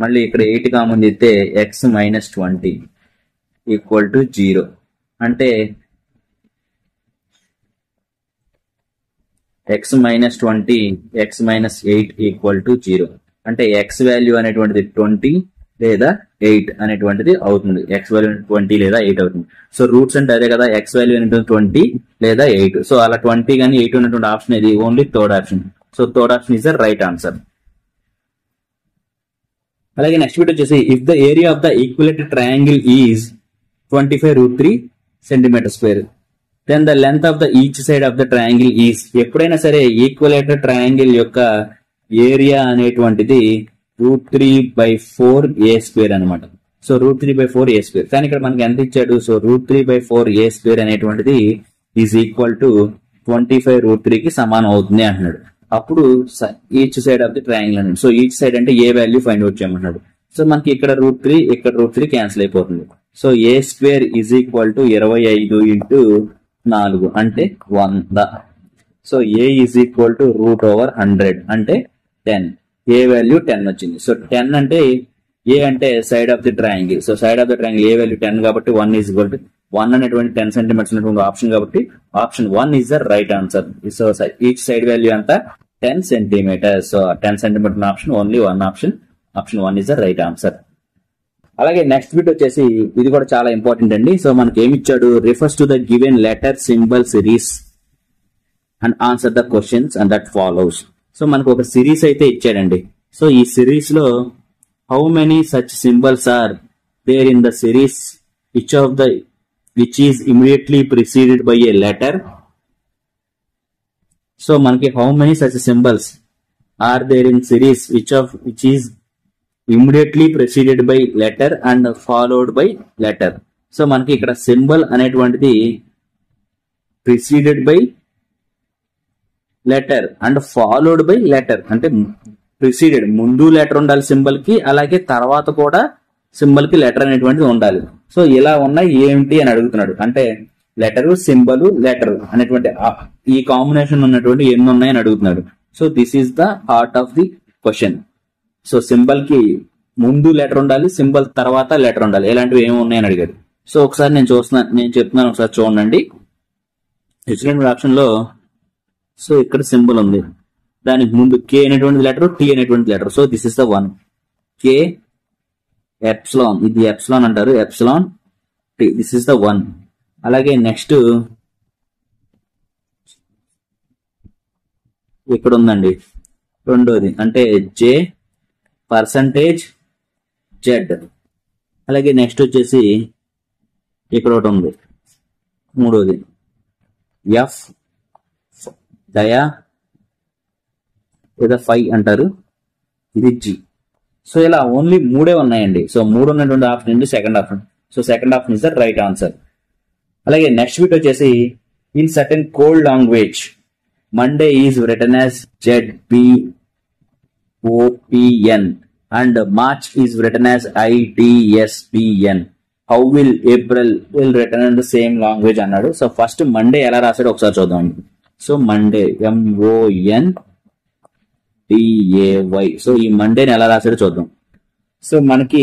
S1: మళ్ళీ ఇక్కడ 8 కామన్ తీస్తే x -20 ఈక్వల్ టు 0. అంటే x -20 x -8 ఈక్వల్ టు 0. అంటే x వాల్యూ అనేటువంటిది 20 లేదా 8 అనేటువంటిది అవుతుంది. x వాల్యూ 20 లేదా 8 అవుతుంది. సో రూట్స్ అంటే అదే కదా, x వాల్యూ అనేటువంటి 20 లేదా 8. సో అలా 20 కానీ 8 ఉన్నటువంటి ఆప్షన్ ఇది only third option. So third option is the right answer. అలాగే నెక్స్ట్ బిట్ వచ్చేసి if the area of the equilateral triangle is 25√3 cm², then the length of the each side of the triangle is. ఎప్పుడైనా సరే ఈక్విలేటెడ్ ట్రయాంగిల్ యొక్క ఏరియా అనేటువంటిది √3/4a² అనమాట. So √3/4a². కానీ ఇక్కడ మనకి ఎంత ఇచ్చాడు? సో √3/4a² అనేటువంటిది ఈజ్ ఈక్వల్ టు 25√3 కి సమానం అవుతుంది అంటున్నాడు. అప్పుడు each side of the triangle అన్నాడు. సో ఈచ్ సైడ్ అంటే ఏ వాల్యూ ఫైండ్ అవుట్ చేయమన్నాడు. సో మనకి ఇక్కడ √3 ఇక్కడ √3 క్యాన్సిల్ అయిపోతుంది. So a² is equal to 25 × 4 అంటే 100. So a is equal to √100 అంటే 10. ఏ వాల్యూ 10 వచ్చింది. సో 10 అంటే ఏ అంటే side of the triangle. So side of the triangle A value 10 కాబట్టి 1 ఈజ్ ఈక్వల్ టు 1 అనేటువంటి 10 సెంటీమీటర్స్ ఉన్నటువంటి ఆప్షన్ కాబట్టి option 1 is the right answer. So each side value అంతా 10 centimetres. So 10 centimetre option only one option. Option 1 is the right answer. అలాగే నెక్స్ట్ బిట్ వచ్చేసి ఇది కూడా చాలా ఇంపార్టెంట్ అండి. సో మనకి ఏమి ఇచ్చాడు? Refers to the given letter symbol series and answer the questions and that follows. So మనకు ఒక సిరీస్ అయితే ఇచ్చాడండి. సో ఈ సిరీస్ లో how many such symbols are there in the series which is immediately preceded by a letter. So మనకి how many such symbols are there in series which is immediately preceded by letter and followed by letter. So మనకి ఇక్కడ సింబల్ అనేటువంటిది preceded by letter and followed by letter. అంటే preceded ముందు లెటర్ ఉండాలి సింబల్ కి, అలాగే తర్వాత కూడా సింబల్ కి లెటర్ అనేటువంటిది ఉండాలి. సో ఇలా ఉన్నాయి ఏంటి అని అడుగుతున్నాడు. అంటే లెటరు సింబల్ లెటర్ అనేటువంటి ఈ కాంబినేషన్ ఉన్నటువంటి ఎన్ని ఉన్నాయని అడుగుతున్నాడు. So this is the heart of the question. So symbol కి ముందు లెటర్ ఉండాలి, సింబల్ తర్వాత లెటర్ ఉండాలి. ఇలాంటివి ఏమి ఉన్నాయని అడిగాడు. సో ఒకసారి నేను చెప్తున్నాను, ఒకసారి చూడండి. ఇచ్చినటువంటి ఆప్షన్ లో సో ఇక్కడ సింబల్ ఉంది, దానికి ముందు కే అనేటువంటి లెటర్, టీ అనేటువంటి letter. So this is the 1 K epsilon, ఇది ఎప్సిలాన్ అంటారు, epsilon T, this is the 1. అలాగే నెక్స్ట్ ఇక్కడ ఉందండి రెండోది, అంటే జే పర్సంటేజ్ జెడ్. అలాగే నెక్స్ట్ వచ్చేసి ఇక్కడ ఒకటి ఉంది మూడోది ఎఫ్ డయా లేదా 5 అంటారు, ఇది జి. సో ఇలా ఓన్లీ 3 ఉన్నాయండి. సో 3 ఉన్నటువంటి ఆప్షన్ ఏంటి? Second option. So second option is the right answer. అలాగే నెక్స్ట్ బిట్ వచ్చేసి in certain code language Monday is return as ZBOPN and March is return as IDSPN. How will April will return in the same language అన్నాడు. సో ఫస్ట్ మండే ఎలా రాశాడు ఒకసారి చూద్దాం. So Monday MONDAY. సో ఈ మండేని ఎలా రాశాడో చూద్దాం. సో మనకి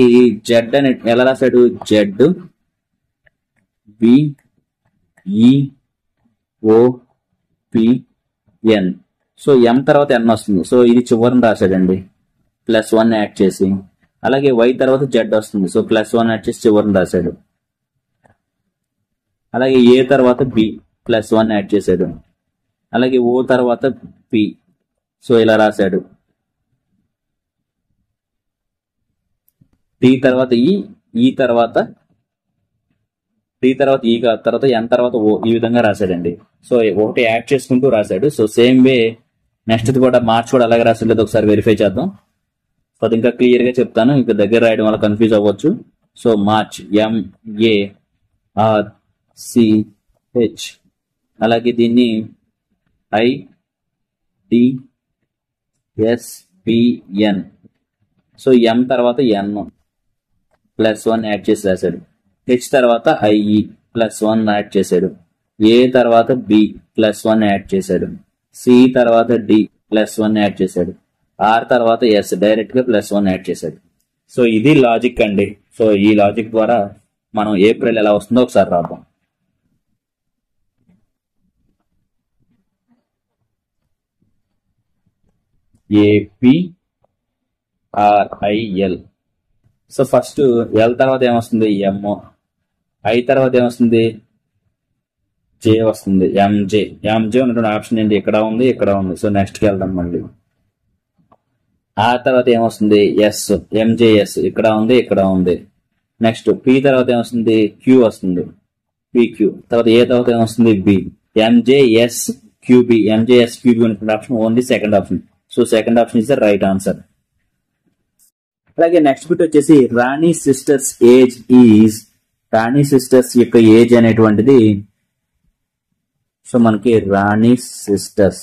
S1: జెడ్ అని ఎలా రాశాడు? ZBEOPN. సో M తర్వాత N వస్తుంది. సో ఇది చివరిని రాశాడండి +1 యాడ్ చేసి. అలాగే Y తర్వాత Z వస్తుంది. సో +1 యాడ్ చేసి చివరిని రాశాడు. అలాగే A తర్వాత B +1 యాడ్ చేశాడు. అలాగే O తర్వాత P. సో ఇలా రాశాడు. T తర్వాత E తర్వాత T తర్వాత E తర్వాత N తర్వాత O ఈ విధంగా రాశాడండి. సో ఒకటి యాడ్ చేసుకుంటూ రాశాడు. సో సేమ్ వే నెక్స్ట్ కూడా మార్చ్ కూడా అలాగే రాసలేదు ఒకసారి వెరిఫై చేద్దాం. సో అది ఇంకా క్లియర్ గా చెప్తాను, ఇంకా దగ్గర రాయడం వల్ల కన్ఫ్యూజ్ అవ్వచ్చు. So March MARCH. అలాగే దీన్ని IDSPN. సో M తర్వాత N +1 యాడ్ చేసి రాశాడు. H తర్వాత IE +1 యాడ్ చేశాడు. A తర్వాత B +1 యాడ్ చేశాడు. C తర్వాత D +1 యాడ్ చేశాడు. R తర్వాత S డైరెక్ట్ గా +1 యాడ్ చేశాడు. సో ఇది లాజిక్ అండి. సో ఈ లాజిక్ ద్వారా మనం ఏప్రిల్ ఎలా వస్తుందో ఒకసారి రాద్దాం. APRIL. సో ఫస్ట్ L తర్వాత ఏమొస్తుంది? M. I తర్వాత ఏమొస్తుంది? J వస్తుంది. MJ ఉన్నటువంటి ఆప్షన్ ఏంటి? ఇక్కడ ఉంది, ఇక్కడ ఉంది. సో నెక్స్ట్ కి వెళ్దాం మళ్ళీ. R తర్వాత ఏమొస్తుంది? S. MJS ఇక్కడ ఉంది, ఇక్కడ ఉంది. నెక్స్ట్ P తర్వాత ఏమొస్తుంది? Q వస్తుంది. PQ తర్వాత A తర్వాత ఏమొస్తుంది? B. MJSQB ఉన్నటువంటి option only second option. So second option is the right answer. అలాగే నెక్స్ట్ బిట్ వచ్చేసి Rani sisters age is. Rani sisters యొక్క ఏజ్ అనేటువంటిది, సో మనకి రాణి సిస్టర్స్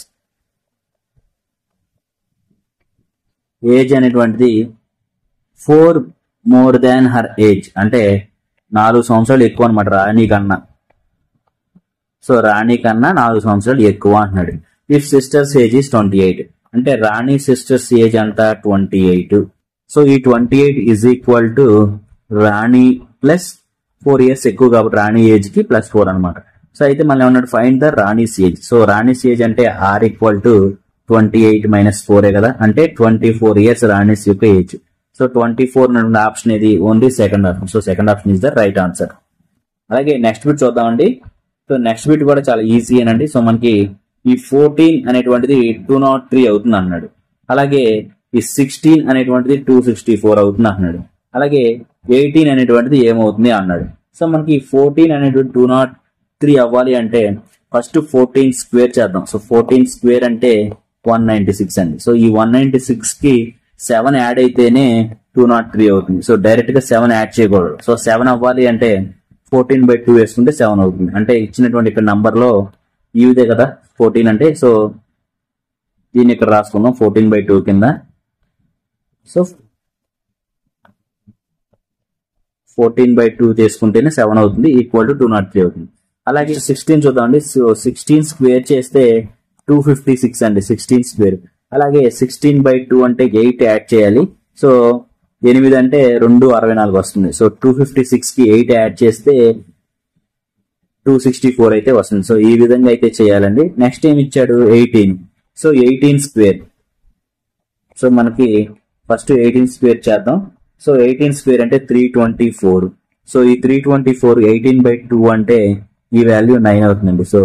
S1: ఏజ్ అనేటువంటిది 4 more than her age, అంటే 4 సంవత్సరాలు ఎక్కువ అనమాట రాణి కన్నా. సో రాణి కన్నా 4 సంవత్సరాలు ఎక్కువ అంటున్నాడు. ఇఫ్ సిస్టర్స్ ఏజ్ ఈజ్ 28, అంటే రాణి సిస్టర్స్ ఏజ్ అంతా 28. సో ఈ 28 is equal to Rani plus 4 years ఎక్కువ కాబట్టి రాణి ఏజ్ కి +4 అనమాట. సో అయితే మళ్ళీ ఏమన్నాడు? Find the Rani's age. So Rani's age అంటే R ఈక్వల్ టు 28 - 4 కదా, అంటే 24 years రాణీస్ యొక్క ఏజ్. సో 24 నుండి ఆప్షన్ ఇది only second option. So second option is the right answer. అలాగే నెక్స్ట్ బిట్ చూద్దామండి. సో నెక్స్ట్ బిట్ కూడా చాలా ఈజీ అనండి. సో మనకి ఈ 14 అనేటువంటిది 203 అవుతుంది అన్నాడు. అలాగే ఈ 16 అనేటువంటిది 264 అవుతుంది అన్నాడు. అలాగే 18 అనేటువంటిది ఏమవుతుంది అన్నాడు. సో మనకి 14 అనేటువంటి 203 అవ్వాలి అంటే ఫస్ట్ 14 స్క్వేర్ చేద్దాం. సో 14 స్క్వేర్ అంటే 196 అండి. సో ఈ 196 కి 7 యాడ్ అయితేనే 203 అవుతుంది. సో డైరెక్ట్ గా 7 యాడ్ చేయకూడదు. సో 7 అవ్వాలి అంటే 14/2 వేసుకుంటే 7 అవుతుంది. అంటే ఇచ్చినటువంటి ఇక్కడ నంబర్ లో ఇదే కదా 14 అంటే. సో దీన్ని ఇక్కడ రాసుకుందాం 14/2 కింద. సో 14/2 చేసుకుంటేనే 7 అవుతుంది, ఈక్వల్ టు 203 అవుతుంది. అలాగే 16 చూద్దామండి. సో 16 స్క్వేర్ చేస్తే 256 అండి 16 స్క్వేర్. అలాగే 16/2 అంటే 8 యాడ్ చేయాలి. సో 8 అంటే 264 వస్తుంది. సో 256 కి 8 యాడ్ చేస్తే 264 అయితే వస్తుంది. సో ఈ విధంగా అయితే చేయాలండి. నెక్స్ట్ ఏమి ఇచ్చాడు? 18. So 18 square. సో మనకి ఫస్ట్ 18 స్క్వేర్ చేద్దాం. సో 18 స్క్వేర్ అంటే 324. సో ఈ 324 18/2 అంటే ఈ వాల్యూ 9 అవుతుందండి. సో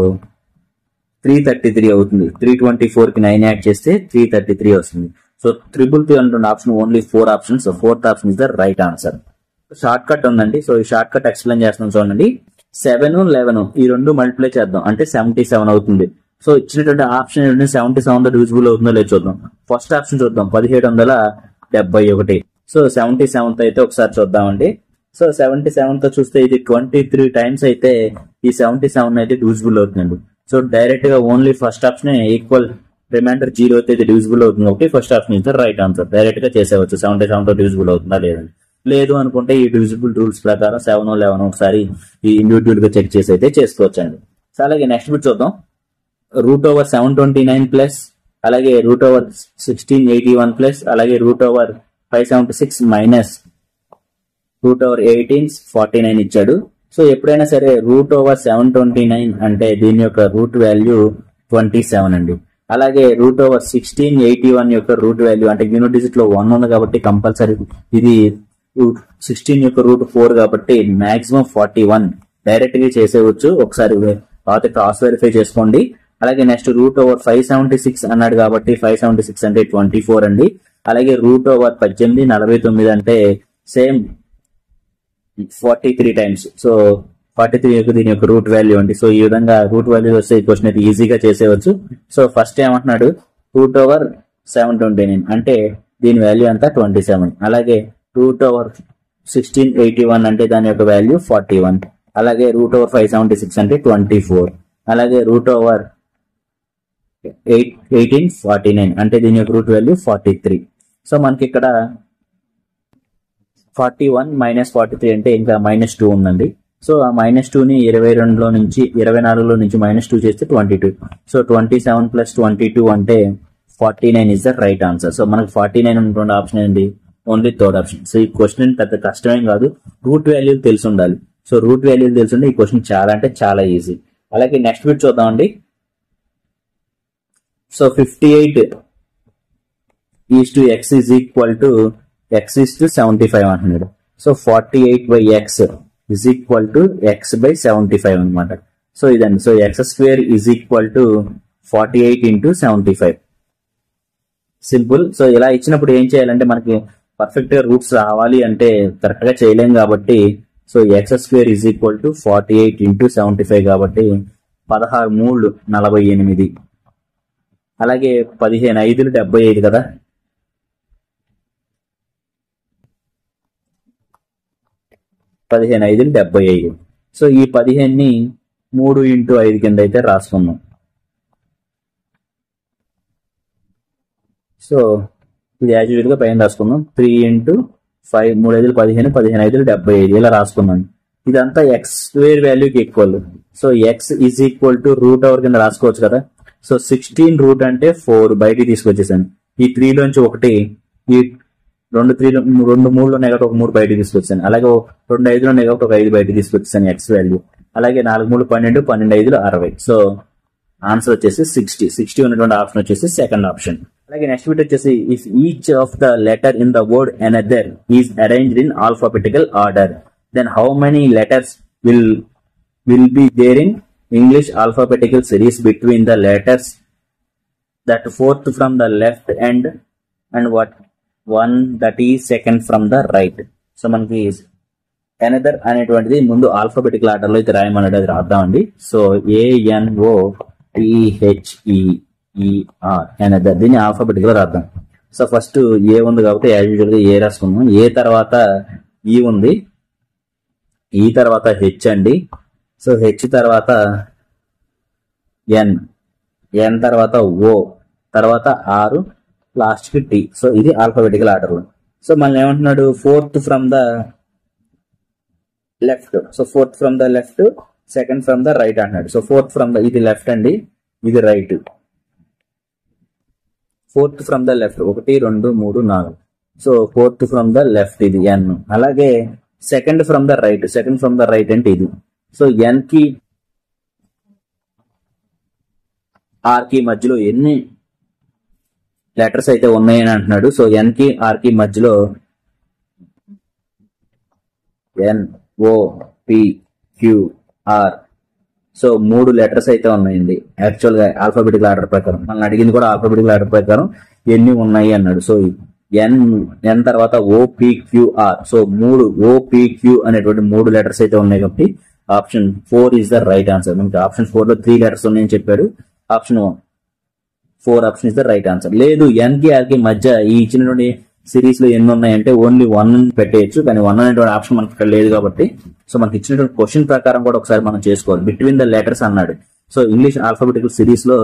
S1: 333 అవుతుంది. 324 కి 9 యాడ్ చేస్తే 333 వస్తుంది. సో 333 అంటున్న option only 4 options. So 4th option is the right answer. Short cut ఉందండి. సో ఈ షార్ట్ కట్ ఎక్స్ప్లెయిన్ చేస్తున్నాం చూడండి. 7, 11 ఈ రెండు మల్టిప్లై చేద్దాం అంటే 77 అవుతుంది. సో ఇచ్చినటువంటి ఆప్షన్ 77 డివిజిబుల్ అవుతుందో లేదు చూద్దాం. ఫస్ట్ ఆప్షన్ చూద్దాం 1771. సో 77th అయితే ఒకసారి చూద్దామండి. సో 77 తో చూస్తే ఇది 23 టైమ్స్ అయితే ఈ 77 అయితే డివిజిబుల్ అవుతుందండి. సో డైరెక్ట్ గా only first option equal remainder 0 అయితే డివిజిబుల్ అవుతుంది ఒకటి. ఫస్ట్ ఆప్షన్ ఇస్తే రైట్ ఆన్సర్. డైరెక్ట్ గా చేసేవచ్చు 77 తో డివిజిబుల్ అవుతుందా లేదని. లేదు అనుకుంటే ఈ డివిజిబుల్ రూల్స్ ప్రకారం 7 11 ఒకసారి ఈ ఇండివిజువల్ గా చెక్ చేసి అయితే చేసుకోవచ్చు అండి. సో అలాగే నెక్స్ట్ బిట్ చూద్దాం. √729 ప్లస్ అలాగే √1681 ప్లస్ అలాగే √576 మైనస్ √1849 ఇచ్చాడు. సో ఎప్పుడైనా సరే √729 అంటే దీని యొక్క రూట్ వాల్యూ 27 అండి. అలాగే √1681 యొక్క రూట్ వాల్యూ అంటే యూనిట్ డిజిట్ లో 1 ఉంది కాబట్టి కంపల్సరీ ఇది 16 యొక్క √4 కాబట్టి మాక్సిమం 41 డైరెక్ట్ గా చేసేవచ్చు. ఒకసారి క్రాస్ వెరిఫై చేసుకోండి. అలాగే నెక్స్ట్ √576 అన్నాడు కాబట్టి 576 అంటే 24 అండి. అలాగే √1849 అంటే సేమ్ 43 టైమ్స్. సో 43 యొక్క దీని యొక్క రూట్ వాల్యూ అండి. సో ఈ విధంగా రూట్ వాల్యూ వస్తే ఈ క్వశ్చన్ అయితే ఈజీగా చేసేవచ్చు. సో ఫస్ట్ ఏమంటున్నాడు √729 అంటే దీని వాల్యూ అంతా 27. అలాగే √1681 అంటే దాని యొక్క వాల్యూ 41. అలాగే √576 అంటే 24. అలాగే √1849 అంటే దీని యొక్క రూట్ వాల్యూ 43. సో మనకి ఇక్కడ 41 మైనస్ 43 అంటే ఇంకా -2 ఉందండి. సో ఆ -2 ని 22లో నుంచి 24లో నుంచి -2 చేస్తే 22. సో 27 ప్లస్ 22 అంటే 49 is the right answer. So మనకు 49 ఉన్నటువంటి ఆప్షన్ ఏంటి? Only third option. సో ఈ క్వశ్చన్ పెద్ద కష్టమేం కాదు, రూట్ వాల్యూ తెలిసి ఉండాలి. సో రూట్ వాల్యూ తెలుసుంటే ఈ క్వశ్చన్ చాలా అంటే చాలా ఈజీ. అలాగే నెక్స్ట్ బిట్ చూద్దామండి. So 58:x is equal to x is to 75 అంటున్నాడు. So 48/x is equal to x/75 అనమాట. సో ఇదండి. So x² is equal to 48 into 75. Simple. So ఇలా ఇచ్చినప్పుడు ఏం చేయాలంటే మనకి పర్ఫెక్ట్ గా రూట్స్ రావాలి అంటే కరెక్ట్ గా చేయలేం కాబట్టి so x² is equal to 48 into 75 కాబట్టి 16 3 48. అలాగే 15 5 75 కదా. 15 5 75. సో ఈ 15 ని 3 into 5 కింద అయితే రాసుకున్నాం. సో ఇది యాక్చువల్ గా పైన రాసుకున్నాం. 3 into 5 3 5 15 15 5 75 ఇలా రాసుకున్నాం. ఇదంతా x² వాల్యూకి equal. So x is equal to √over కింద రాసుకోవచ్చు కదా. సో 16 రూట్ అంటే 4 బయటికి తీసుకొచ్చేసాను. ఈ 3 లోంచి ఒకటి, ఈ 2 3 లో నెగటివ్ 3 బయటికి తీసుకొచ్చాను. అలాగే 2 5 లో నెగటివ్ 5 బయటికి తీసుకొచ్చాను x వాల్యూ. అలాగే 4 3 12 12 5 60. సో ఆన్సర్ వచ్చేసి 60 ఉన్నటువంటి ఆప్షన్ వచ్చేసి సెకండ్ ఆప్షన్. అలాగే నెక్స్ట్ బిట్ వచ్చేసి if each of the letter in the word another is arranged in alphabetical order then how many letters will be there in English alphabetical series between the letters that fourth from the left and what one that is second from the right. So మనకి అనదర్ అనేటువంటిది ముందు ఆల్ఫాబెటికల్ ఆర్డర్ లో అయితే రాయమన్నాడు, అది రాద్దామండి. సో ANOTHEER అనదర్ దీన్ని ఆల్ఫాబెటికల్ లో రాద్దాం. సో ఫస్ట్ ఏ ఉంది కాబట్టి యాజ్ యూజువల్ గా ఏ రాసుకున్నాం. ఏ తర్వాత ఈ ఉంది, ఈ తర్వాత హెచ్ అండి. సో హెచ్ తర్వాత ఎన్ తర్వాత ఓ తర్వాత ఆర్ లాస్ట్ కి టీ. సో ఇది ఆల్ఫాబెటికల్ ఆర్డర్ లో. సో మళ్ళీ ఏమంటున్నాడు fourth from the left. So fourth from the left second from the right అంటున్నాడు. సో ఫోర్త్ ఫ్రమ్ ద ఇది లెఫ్ట్ అండి, ఇది right. Fourth from the left 1 2 3 4. So fourth from the left ఇది ఎన్. అలాగే సెకండ్ ఫ్రమ్ ద రైట్ అంటే ఇది. సో ఎన్ కి ఆర్ కి మధ్యలో ఎన్ని లెటర్స్ అయితే ఉన్నాయని అంటున్నాడు. సో ఎన్ కి ఆర్ కి మధ్యలో NOPQR. సో 3 లెటర్స్ అయితే ఉన్నాయండి యాక్చువల్ గా ఆల్ఫాబెటికల్ ఆర్డర్ ప్రకారం. మనం అడిగింది కూడా ఆల్ఫాబెటికల్ ఆర్డర్ ప్రకారం ఎన్ని ఉన్నాయి అన్నాడు. సో ఎన్ తర్వాత OPQR. సో 3 OPQ అనేటువంటి 3 లెటర్స్ అయితే ఉన్నాయి కాబట్టి option 4 is the right answer. మనకి ఆప్షన్ 4 లో 3 లెటర్స్ ఉన్నాయని చెప్పాడు. Option 4 option is the right answer. లేదు ఎన్ కి ఆర్ కి మధ్య ఈ ఇచ్చినటువంటి సిరీస్ లో ఎన్ని ఉన్నాయంటే ఓన్లీ 1 పెట్టేయచ్చు, కానీ 1 అనేటువంటి ఆప్షన్ మనకి ఇక్కడ లేదు కాబట్టి సో మనకి ఇచ్చినటువంటి క్వశ్చన్ ప్రకారం కూడా ఒకసారి మనం చేసుకోవాలి. బిట్వీన్ ద లెటర్స్ అన్నాడు. సో ఇంగ్లీష్ ఆల్ఫాబెటికల్ సిరీస్ లో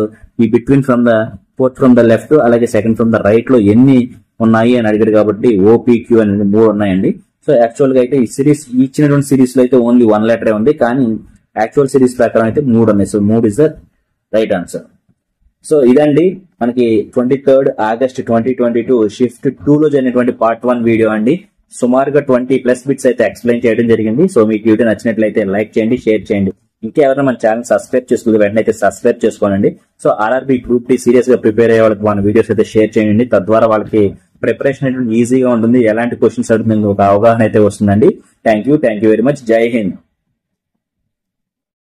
S1: ఈ between from the fourth from the left అలాగే సెకండ్ ఫ్రమ్ ద రైట్ లో ఎన్ని ఉన్నాయి అని అడిగాడు కాబట్టి ఓపీక్యూ అనేది 3 ఉన్నాయండి. సో యాక్చువల్ గా అయితే ఈ సిరీస్ ఇచ్చినటువంటి సిరీస్ లో అయితే ఓన్లీ 1 లెటరే ఉంది, కానీ యాక్చువల్ సిరీస్ ప్రకారం అయితే 3 ఉన్నాయి. So 3 is the right answer. So ఇదండి మనకి 23rd August 2022 షిఫ్ట్ 2 లో జరిగినటువంటి పార్ట్ 1 వీడియో అండి. సుమారుగా 20+ బిట్స్ అయితే ఎక్స్ప్లెయిన్ చేయడం జరిగింది. సో మీకు వీడియో నచ్చినట్లయితే లైక్ చేయండి, షేర్ చేయండి. ఇంకెవరైనా మన ఛానల్ సబ్స్క్రైబ్ చేసుకుంటే వెంటనే అయితే సబ్స్క్రైబ్ చేసుకోనండి. So RRB group D serious గా ప్రిపేర్ అయ్యే వాళ్ళకి మన వీడియోస్ అయితే షేర్ చేయండి. తద్వారా వాళ్ళకి ప్రిపరేషన్ అయితే ఈజీగా ఉంటుంది, ఎలాంటి క్వశ్చన్స్ అడుగుతుంది ఒక అవగాహన అయితే వస్తుందండి. Thank you very much. జై హింద్.